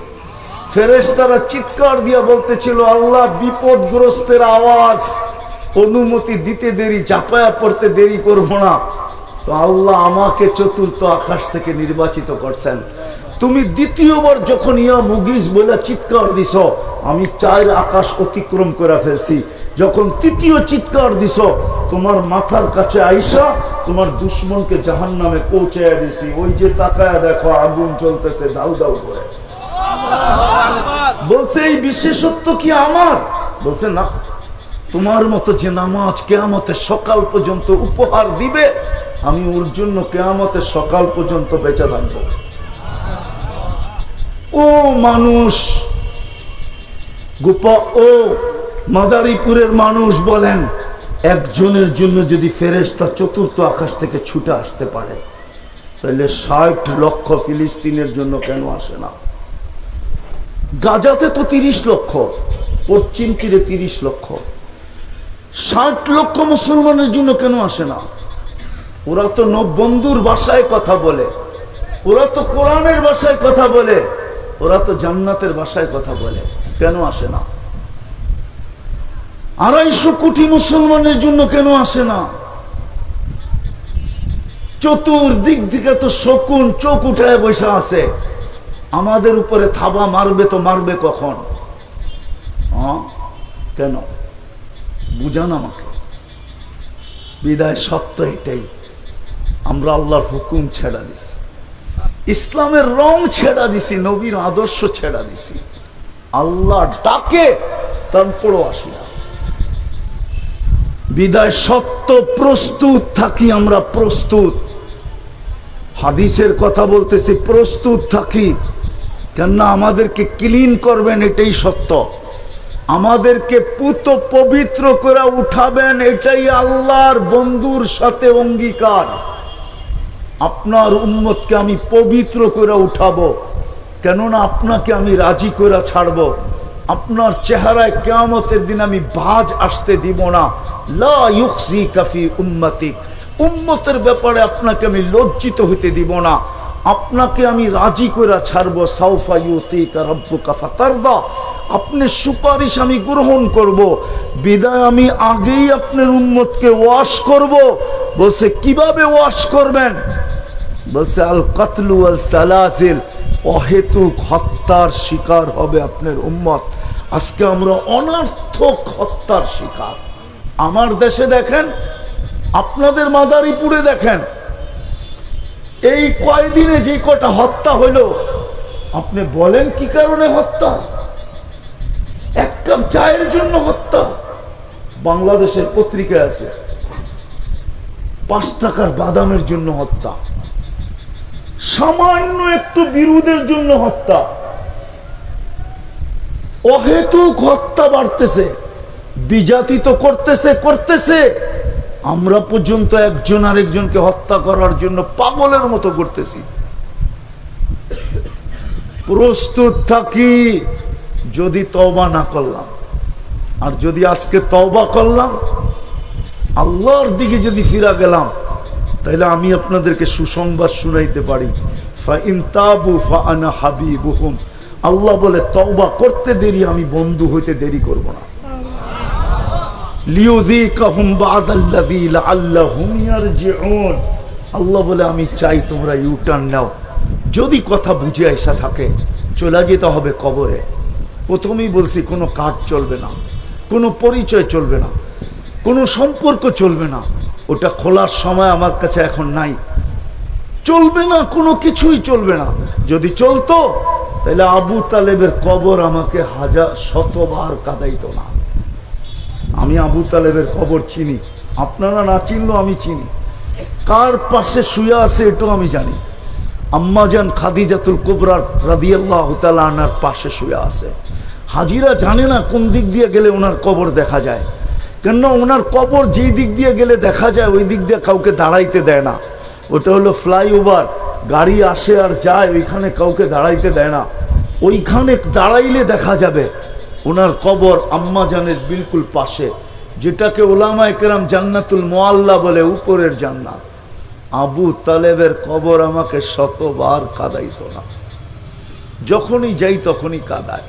ফেরেশতারা চিৎকার দিয়া বলতেছিল আল্লাহ বিপদগ্রস্তের আওয়াজ, অনুমতি দিতে দেরি, চাপায়া পড়তে দেরি করব না। তো আল্লাহ আমাকে চতুর্থ আকাশ থেকে নির্বাচিত করছেন। তুমি দ্বিতীয়বার যখন ইয়া মুগিস বলে চিৎকার দিছ, আমি 4 আকাশ অতিক্রম করে ফেলছি। যখন তৃতীয় চিৎকার দিছ, তোমার মাথার কাছে আইসা তোমার দুশ্মনকে জাহান্নামে পৌঁছায় দিছি। ওই যে তাকায় দেখো আগুন জ্বলতেছে দাউ দাউ করে। বলছে এই বিশেষত্ব কি আমার? বলছে না, তোমার মতো যে নামাজ কিয়ামতের সকাল পর্যন্ত উপহার দিবে, আমি ওর জন্য কিয়ামতের সকাল পর্যন্ত বেঁচে থাকবো। ও মানুষ গোপা, ও মাদারীপুরের মানুষ বলেন, একজনের জন্য যদি ফেরেশতা চতুর্থ আকাশ থেকে ছুটে আসতে পারে, তাহলে 60 লক্ষ ফিলিস্তিনের জন্য কেন আসে না? গাজাতে তো 30 লক্ষ, পশ্চিম তীরে 30 লক্ষ, 60 লক্ষ মুসলমানের জন্য কেন আসে না? ওরা তো বন্ধুর ভাষায় কথা বলে, ওরা তো কোরআনের ভাষায় কথা বলে, ওরা তো জান্নাতের ভাষায় কথা বলে, কেন আসে না? 250 কোটি মুসলমানের জন্য কেন আসে না? চতুর্দিক থেকে তো শকুন চোখ উঠায় বসে আছে, আমাদের উপরে থাবা মারবে, তো মারবে কখন? কেন বুঝান আমাকে। বিদায় সত্য এটাই, আমরা আল্লাহর হুকুম ছেড়া দিছি, ইসলামের রং ছেড়া দিছি, নবীর আদর্শ ছেড়া দিছি। আল্লাহ ডাকে তারপরও আসি না। বিদায় সত্য প্রস্তুত থাকি, আমরা প্রস্তুত। হাদিসের কথা বলতেছি, প্রস্তুত থাকি। কেননা আমাদেরকে ক্লিন করবেন, এটাই সত্য। আমাদেরকে পুত পবিত্র করে উঠাবেন, এটাই আল্লাহর বন্ধুর সাথে অঙ্গীকার। আপনার উম্মতকে আমি পবিত্র করে উঠাবো, কেননা আপনাকে আমি রাজি করে ছাড়বো। আপনার চেহারায় কিয়ামতের দিন আমি ভাঁজ আসতে দিব না। লা ইউখজিকা ফি উম্মতিক, উম্মতের ব্যাপারে আপনাকে আমি লজ্জিত হইতে দিব না। আপনাকে আমি রাজি করে ছাড়বো। সাউফা ইউতিকা রাব্বুকা ফাতারদা, আপনি সুপারিশ আমি গ্রহণ করব। বিদায় আমি আগেই আপনার উম্মতকে ওয়াশ করব। বলছে কিভাবে ওয়াশ করবেন? বলছে আল কাতলু আল সালাসিল, অহেতুক হত্যার শিকার হবে আপনার উম্মত। আজকে আমরা অনর্থক হত্যার শিকার। আমার দেশে দেখেন, আপনাদের মাদারীপুরে দেখেন, এই কয়দিনে যে কটা হত্যা হইল, আপনি বলেন কি কারণে হত্যা? 1 কাপ চায়ের জন্য হত্যা। বাংলাদেশের পত্রিকায় আছে 5 টাকার বাদামের জন্য হত্যা, সামান্য একটু বিরোধের জন্য হত্যা। অহেতুক হত্যা বাড়তেছে, বিজাতিত করতেছে। আমরা পর্যন্ত একজন আরেকজনকে হত্যা করার জন্য পাগলের মতো করতেছি। প্রস্তুত থাকি, যদি তওবা না করলাম, আর যদি আজকে তওবা করলাম, আল্লাহর দিকে যদি ফিরা গেলাম, তাহলে আমি আপনাদেরকে সুসংবাদ শুনাইতে পারি। ফা ইন তাবু ফা আনা হাবিবুহুম, আল্লাহ বলে তওবা করতে দেরি, আমি বন্ধু হইতে দেরি করব না। লিউযীকাহুম বা'দাল্লাযী লাআল্লাহুম ইয়ারজিউন। আল্লাহ বলে আমি চাই তোমরা ইউটার্ন নাও। যদি কথা বুঝে আইসা থাকে চলে যেতে হবে কবরে। প্রথমেই বলছি কোনো কার্ড চলবে না, কোনো পরিচয় চলবে না, কোনো সম্পর্ক চলবে না। ওটা খোলার সময় আমার কাছে এখন নাই। চলবে না, কোনো কিছুই চলবে না। যদি চলতো তাহলে আবু তালেবের কবর আমাকে শতবার কাঁদাইতো না। আমি আবু তালেবের কবর চিনি, আপনারা না চিনলেও আমি চিনি। কার পাশে শুয়ে আছে এটাও আমি জানি। আম্মাজান খাদিজাতুল কুবরা রাদিয়াল্লাহু তাআলা আনহার পাশে শুয়ে আছে। হাজিরা জানে না কোন দিক দিয়ে গেলে ওনার কবর দেখা যায়, কেননা ওনার কবর যেই দিক দিয়ে গেলে দেখা যায় ওই দিক দিয়ে কাউকে দাঁড়াইতে দেয় না। ওটা হলো ফ্লাইওভার, গাড়ি আসে আর যায়, ওইখানে কাউকে দাঁড়াইতে দেয় না। ওইখানে দাঁড়াইলে দেখা যাবে ওনার কবর আম্মাজানের বিলকুল পাশে, যেটাকে ওলামায়ে কেরাম জান্নাতুল মুআল্লা বলে, উপরের জান্নাত। আবু তালেবের কবর আমাকে শতবার কাঁদাইতো না। যখনই যাই তখনই কাঁদায়।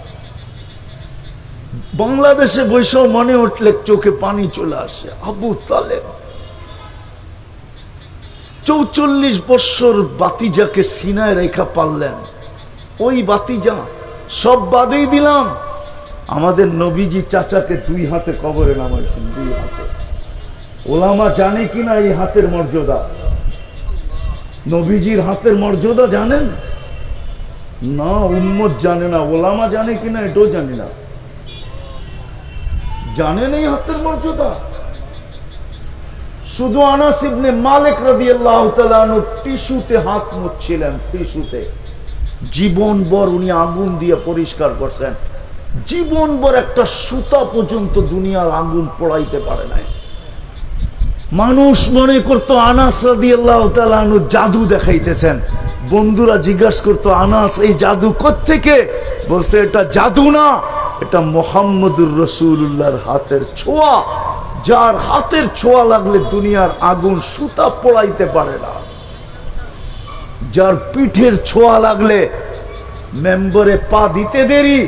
বাংলাদেশে বৈশাখ মনে উঠলে চোখে পানি চলে আসে। আবু তালেব ৪৪ বৎসর বাতিজাকে সিনায় রেখা পারলেন। ওই বাতিজা সব বাদেই দিলাম, আমাদের নবীজি চাচাকে 2 হাতে কবরে নামাইছেন, 2 হাতে। ওলামা জানে কিনা এই হাতের মর্যাদা? নবীজির হাতের মর্যাদা জানেন না? উম্মত জানে না। ওলামা জানে কিনা এটাও জানি না। জানেন এই হাতের মর্যাদা? শুধু আনাস ইবনে মালিক রাদিয়াল্লাহু তাআলা আনহু টিস্যুতে হাত মুছছিলেন, টিস্যুতে। জীবনভর উনি আগুন দিয়ে পরিষ্কার করছেন। জীবনভর একটা সুতা পর্যন্ত দুনিয়ার আগুন পোড়াইতে পারে নাই। মানুষ মনে করতো আনাস রাদিয়াল্লাহু তাআলা আনহু জাদু দেখাইতেছেন। বন্ধুরা জিজ্ঞাসা করতো, আনাস এই জাদু কোত্থেকে? বলছে এটা জাদু না, এটা মুহাম্মদুর রাসূলুল্লাহর হাতের ছোঁয়া। যার হাতের ছোঁয়া লাগলে দুনিয়ার আগুন সুতা পোড়াইতে পারে না। যার পিঠের ছোঁয়া লাগলে মেম্বরে পা দিতে দেরি,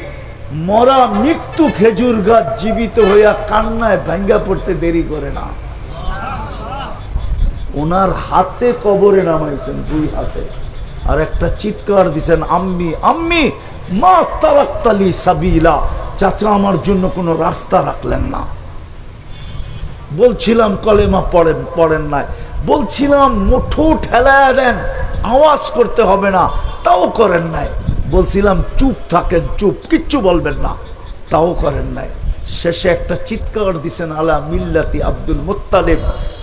মরা মৃত্যু খেজুর গাছ জীবিত হইয়া কান্নায় ভাঙ্গা পড়তে দেরি করে না। ওনার হাতে কবরে নামাইছেন, 2 হাতে। আর একটা চিৎকার দিছেন, আম্মি আম্মি মা তারাক্তালি সাবিলা। চাচা আমার জন্য কোনো রাস্তা রাখলেন না। বলছিলাম কলেমা পড়েন নাই, বলছিলাম মুঠো ঠেলায় দেন, আওয়াজ করতে হবে না, তাও করেন নাই। বলছিলাম চুপ থাকেন, চুপ, কিচ্ছু বলবেন না, তাও করেন নাই। শেষে একটা চিৎকার দিছেন, আলা মিল্লাতি আব্দুল মুত্তালিব।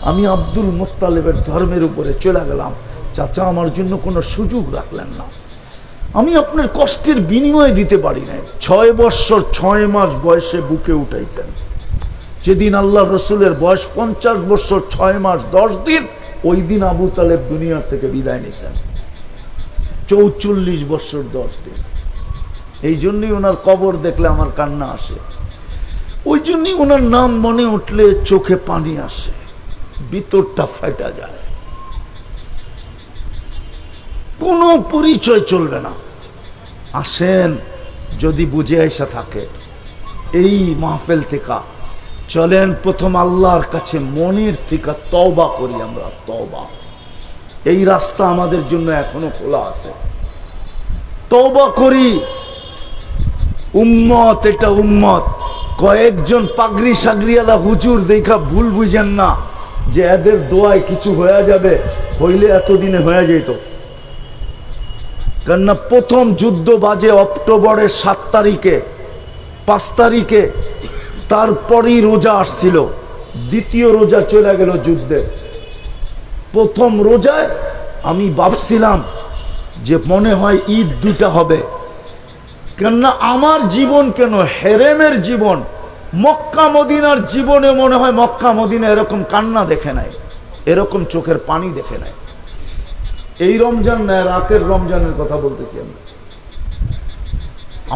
আমি আব্দুল মুত্তালিবের ধর্মের উপরে চলে গেলাম। চাচা আমার জন্য কোনো সুযোগ রাখলেন না। আমি আপনার কষ্টের বিনিময়ে দিতে পারি নাই। 6 বৎসর 6 মাস বয়সে বুকে উঠাইছেন। যেদিন আল্লাহ রসুলের বয়স 50 বৎসর 6 মাস 10 দিন, ওই দিন আবু তালেব দুনিয়া থেকে বিদায় নিয়েছেন। 44 বৎসর 10 দিন। এই জন্যই ওনার কবর দেখলে আমার কান্না আসে। ওই জন্যই ওনার নাম মনে উঠলে চোখে পানি আসে, ভিতরটা ফাটা যায়। কোনো পরিচয় চলবে না। আসেন, যদি বুঝে আসা থাকে এই মাহফিল থেকে, চলেন প্রথম আল্লাহর কাছে মনের থেকে তওবা করি। আমরা তওবা, এই রাস্তা আমাদের জন্য এখনো খোলা আছে। তওবা করি। উম্মত, এটা উম্মত। কয়েকজন পাগড়ি সাগরিয়ালা হুজুর দেখা ভুল বুঝেন না যে এদের দোয়ায় কিছু হয়ে যাবে। হইলে এতদিনে হয়ে যেত। কেননা প্রথম যুদ্ধ বাজে অক্টোবরের 7 তারিখে, 5 তারিখে। তারপরই রোজা আসছিল, দ্বিতীয় রোজা চলে গেল যুদ্ধে। প্রথম রোজায় আমি ভাবছিলাম যে মনে হয় ঈদ 2টা হবে। কেননা আমার জীবন কেন, হেরেমের জীবন, মক্কা মদিনার জীবনে মনে হয় মক্কা মদিনা এরকম কান্না দেখে নাই, এরকম চোখের পানি দেখে নাই। এই রমজান না, রাতের রমজানের কথা বলতেছি আমি।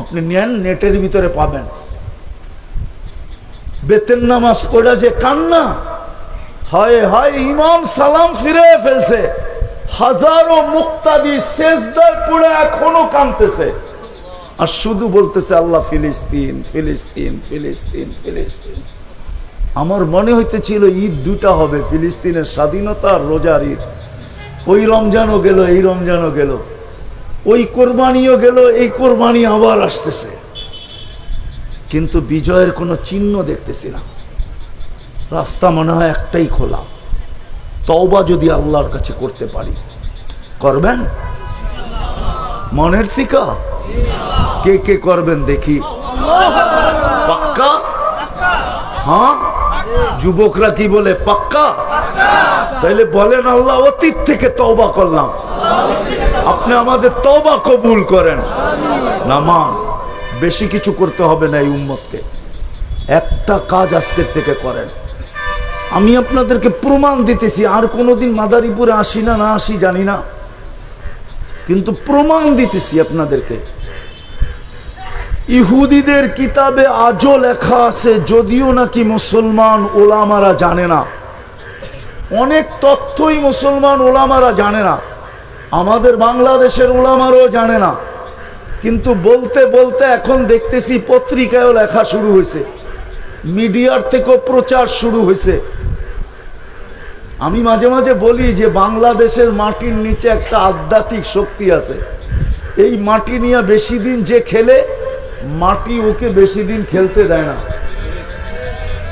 আপনি নেন, নেটের ভিতরে পাবেন। বেতের নামাজ পড়া যে কান্না, হায় হায়, ইমাম সালাম ফিরে ফেলছে, হাজারো মুক্তাদি সেজদায় পড়ে এখনো কাঁদতেছে। আর শুধু বলতেছে আল্লাহ ফিলিস্তিন ফিলিস্তিন ফিলিস্তিন ফিলিস্তিন। আমার মনে হইতেছিল ঈদ দুটা হবে, ফিলিস্তিনের স্বাধীনতা আর রোজার ঈদ। ওই রমজানও গেল, এই রমজানও গেল, ওই কোরবানিও গেল, এই কোরবানি আবার আসতেছে, কিন্তু বিজয়ের কোনো চিহ্ন দেখতেছি না। রাস্তা মনে হয় একটাই খোলা, তওবা যদি আল্লাহর কাছে করতে পারি। করবেন মনের থেকে? কে কে করবেন দেখি? পাক্কা? হ্যাঁ, যুবকরা কি বলে? পাক্কা? তাইলে বলেন আল্লাহ অতীত থেকে তওবা করলাম, আপনি আমাদের তওবা কবুল করেন। নামান বেশি কিছু করতে হবে না, এই উম্মতকে একটা কাজ আজকের থেকে করেন। আমি আপনাদেরকে প্রমাণ দিতেছি, আর কোনোদিন মাদারীপুরে আসি না, না আসি জানি না, কিন্তু প্রমাণ দিতেছি আপনাদেরকে। ইহুদিদের কিতাবে আজও লেখা আছে, যদিও নাকি মুসলমান ওলামারা জানে না, অনেক তথ্যই মুসলমান ওলামারা জানে না, আমাদের বাংলাদেশের ওলামারাও জানে না, কিন্তু বলতে বলতে এখন দেখতেছি পত্রিকায়ও লেখা শুরু হয়েছে, মিডিয়ার থেকেও প্রচার শুরু হয়েছে। আমি মাঝে মাঝে বলি যে বাংলাদেশের মাটির নিচে একটা আধ্যাত্মিক শক্তি আছে, এই মাটি নিয়ে বেশি দিন যে খেলে, মাটি ওকে বেশি দিন খেলতে দেয় না।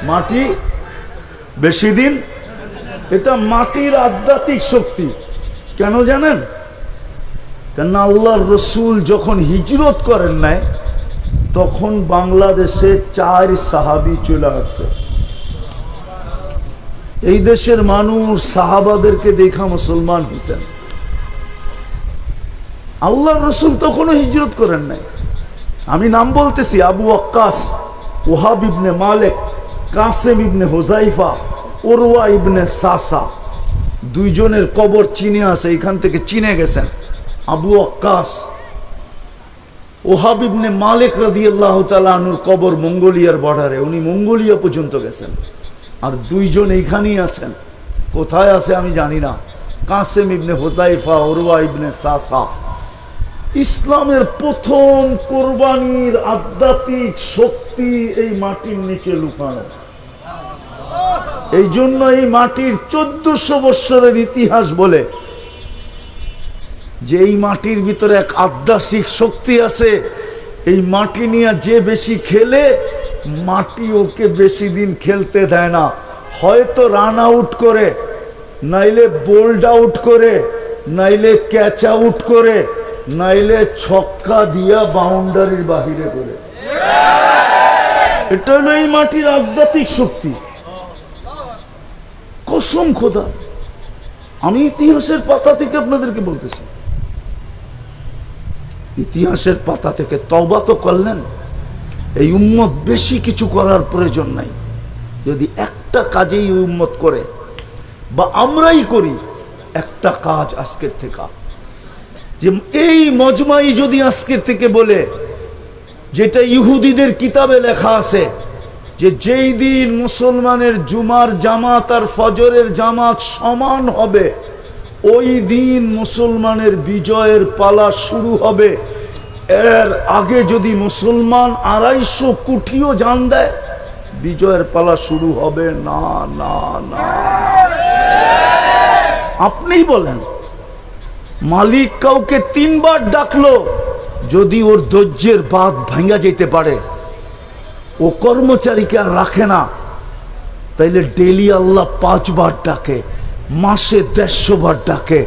মাটি বেশি দিন, এটা মাটির আধ্যাত্মিক শক্তি। কেন জানেন? কেন আল্লাহর রসুল যখন হিজরত করেন নাই, তখন বাংলাদেশে 4 সাহাবী চলে আসছে। এই দেশের মানুষ সাহাবাদেরকে দেখা মুসলমান হয়েছেন। আল্লাহর রসুল তখনও হিজরত করেন নাই। আমি নাম বলতেছি, আবু ওয়াক্কাস, ওহাব ইবনে মালিক, কাসেম ইবনে হুযাইফা, উরওয়া ইবনে সাসা, দুইজনের কবর চীনে আছে, এখান থেকে চীনে গেছেন। আবু ওয়াক্কাস, ওহাব ইবনে মালিক রাদিয়াল্লাহু তাআলা আনহুর কবর মঙ্গোলিয়ার বর্ডারে, উনি মঙ্গোলিয়া পর্যন্ত গেছেন। আর দুইজন এইখানেই আছেন, কোথায় আছে আমি জানি না। কাসেম ইবনে হুযাইফা, উরওয়া ইবনে সাসা। ইসলামের প্রথম কোরবানির আধ্যাত্মিক শক্তি এই মাটির নিচে লুকানো। এই জন্য এই মাটির 1400 বৎসরের ইতিহাস বলে যে এই মাটির ভিতরে এক আধ্যাত্মিক শক্তি আছে। এই মাটি নিয়ে যে বেশি খেলে, মাটি ওকে বেশি দিন খেলতে দেয় না। হয়তো রান আউট করে, নাইলে বোল্ড আউট করে, নাইলে ক্যাচ আউট করে, নাইলে ছক্কা দিয়া বাউন্ডারির বাহিরে করে। এটা হলো এই মাটির আধ্যাত্মিক শক্তি। কসম খোদা, আমি ইতিহাসের পাতা থেকে আপনাদেরকে বলতেছি, ইতিহাসের পাতা থেকে। তওবা তো করলেন, এই উম্মত বেশি কিছু করার প্রয়োজন নাই। যদি একটা কাজেই এই উম্মত করে, বা আমরাই করি একটা কাজ আজকের থেকে, যে এই মজমাই যদি আজকের থেকে বলে, যেটা ইহুদিদের কিতাবে লেখা আছে, যে যেই দিন মুসলমানের জুমার জামাত আর ফজরের জামাত সমান হবে, ওই দিন মুসলমানের বিজয়ের পালা শুরু হবে। এর আগে যদি মুসলমান 250 কোটিও জান দেয়, বিজয়ের পালা শুরু হবে না। না না, আপনিই বলেন, মালিক কাউকে 3 বার ডাকলো, যদি ওর ধৈর্যের বাঁধ ভাঙা যেতে পারে, ও কর্মচারীকে আর রাখে না, তাইলে ডেলি আল্লাহ 5 বার ডাকে, মাসে 150 বার ডাকে,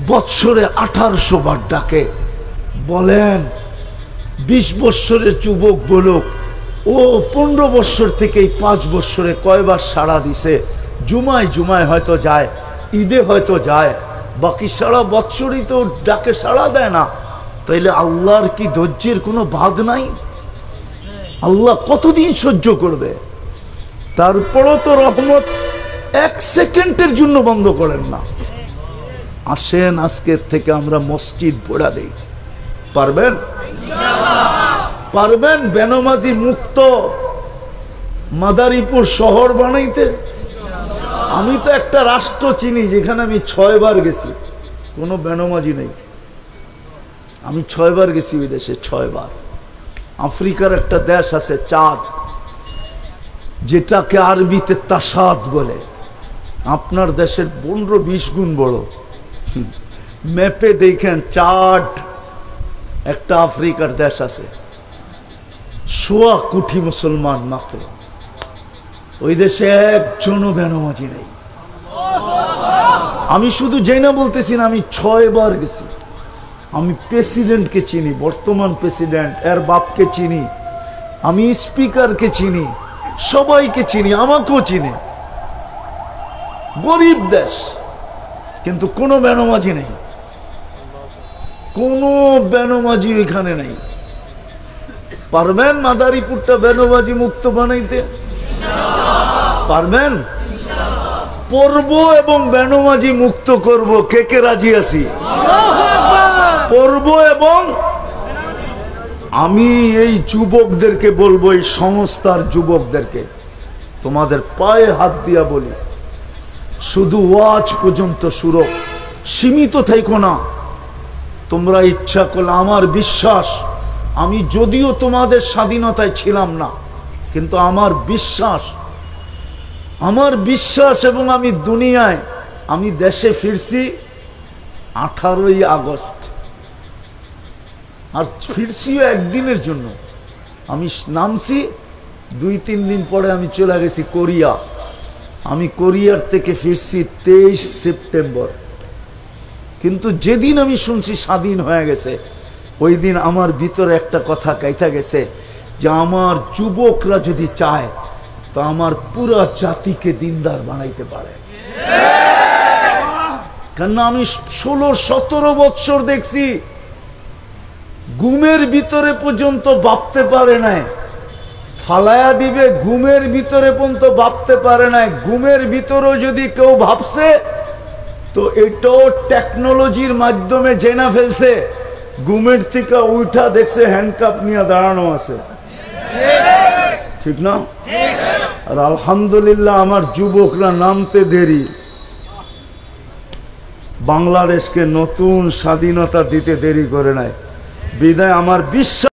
বৎসরে 1800 বার ডাকে। বলেন 20 বৎসরের যুবক বলুক, ও 15 বৎসর থেকে 5 বৎসরে কয়বার সাড়া দিছে? জুমায় জুমায় হয়তো যায়, ঈদে হয়তো যায়, বাকি সারা বৎসরই তো ডাকে সাড়া দেয় না। তাইলে আল্লাহর কি ধৈর্যের কোনো বাঁধ নাই? আল্লাহ কতদিন সহ্য করবে? তারপরও তো রহমত 1 সেকেন্ডের জন্য বন্ধ করেন না। আসেন আজকের থেকে আমরা মসজিদ ভরা দেই। পারবেন? পারবেন বেনমাজি মুক্ত মাদারীপুর শহর বানাইতে? আমি তো একটা রাষ্ট্র চিনি যেখানে আমি 6 বার গেছি, কোনো বেনমাজি নেই। আমি 6 বার গেছি ওই দেশে, 6 বার। আফ্রিকার একটা দেশ আছে চাঁদ, যেটাকে আরবিতে তাসাদ বলে। আপনার দেশের 15-20 গুণ বড়। ম্যাপে দেখেন চাঁদ একটা আফ্রিকার দেশ আছে, 100 কোটি মুসলমান মাত্র। ওই দেশে একজনও বেনামাজি নেই। আমি শুধু যাই না বলতেছি না, আমি 6 বার গেছি। আমি প্রেসিডেন্টকে চিনি, বর্তমান প্রেসিডেন্ট, এর বাপকে চিনি, আমি স্পিকারকে চিনি, সবাইকে চিনি, আমাকেও চিনি। গরিব দেশ, কিন্তু কোনো বেনামাজি নেই, কোনো বেনামাজি এখানে নেই। পারবেন মাদারীপুরটা বেনামাজি মুক্ত বানাইতে? পারবেন? পড়ব এবং বেনামাজি মুক্ত করব। কে কে রাজি আছি? পড়ব। এবং আমি এই যুবকদেরকে বলবো, এই সংস্থার যুবকদেরকে, তোমাদের পায়ে হাত দিয়া বলি, শুধু ওয়াজ পর্যন্ত সীমিত থাইকো না। তোমরা ইচ্ছা করলে, আমার বিশ্বাস, আমি যদিও তোমাদের স্বাধীনতায় ছিলাম না, কিন্তু আমার বিশ্বাস এবং আমি দুনিয়ায়, আমি দেশে ফিরছি 18ই আগস্ট, আর ফিরছিও একদিনের জন্য। আমি নামছি, 2-3 দিন পরে আমি চলে গেছি কোরিয়া। আমি কোরিয়ার থেকে ফিরছি 23 সেপ্টেম্বর। কিন্তু যেদিন আমি শুনছি স্বাধীন হয়ে গেছে, ওই দিন আমার ভিতরে একটা কথা কাইথা গেছে, যে আমার যুবকরা যদি চায় তো আমার পুরা জাতিকে দিনদার বানাইতে পারে। কেন আমি 16-17 বৎসর দেখছি, ঘুমের ভিতরে পর্যন্ত ভাবতে পারে নাই, ফালায়া দিবে, ঘুমের ভিতরে পর্যন্ত ভাবতে পারে নাই। ঘুমের ভিতরেও যদি কেউ ভাবছে, তো এটাও টেকনোলজির মাধ্যমে জেনা ফেলছে। ঘুমের থেকে উঠা দেখছে হ্যান্ডকাপ নিয়ে দাঁড়ানো আছে, ঠিক না? আর আলহামদুলিল্লাহ আমার যুবকরা নামতে দেরি, বাংলাদেশকে নতুন স্বাধীনতা দিতে দেরি করে নাই। বিদায় আমার বিশ্বাস।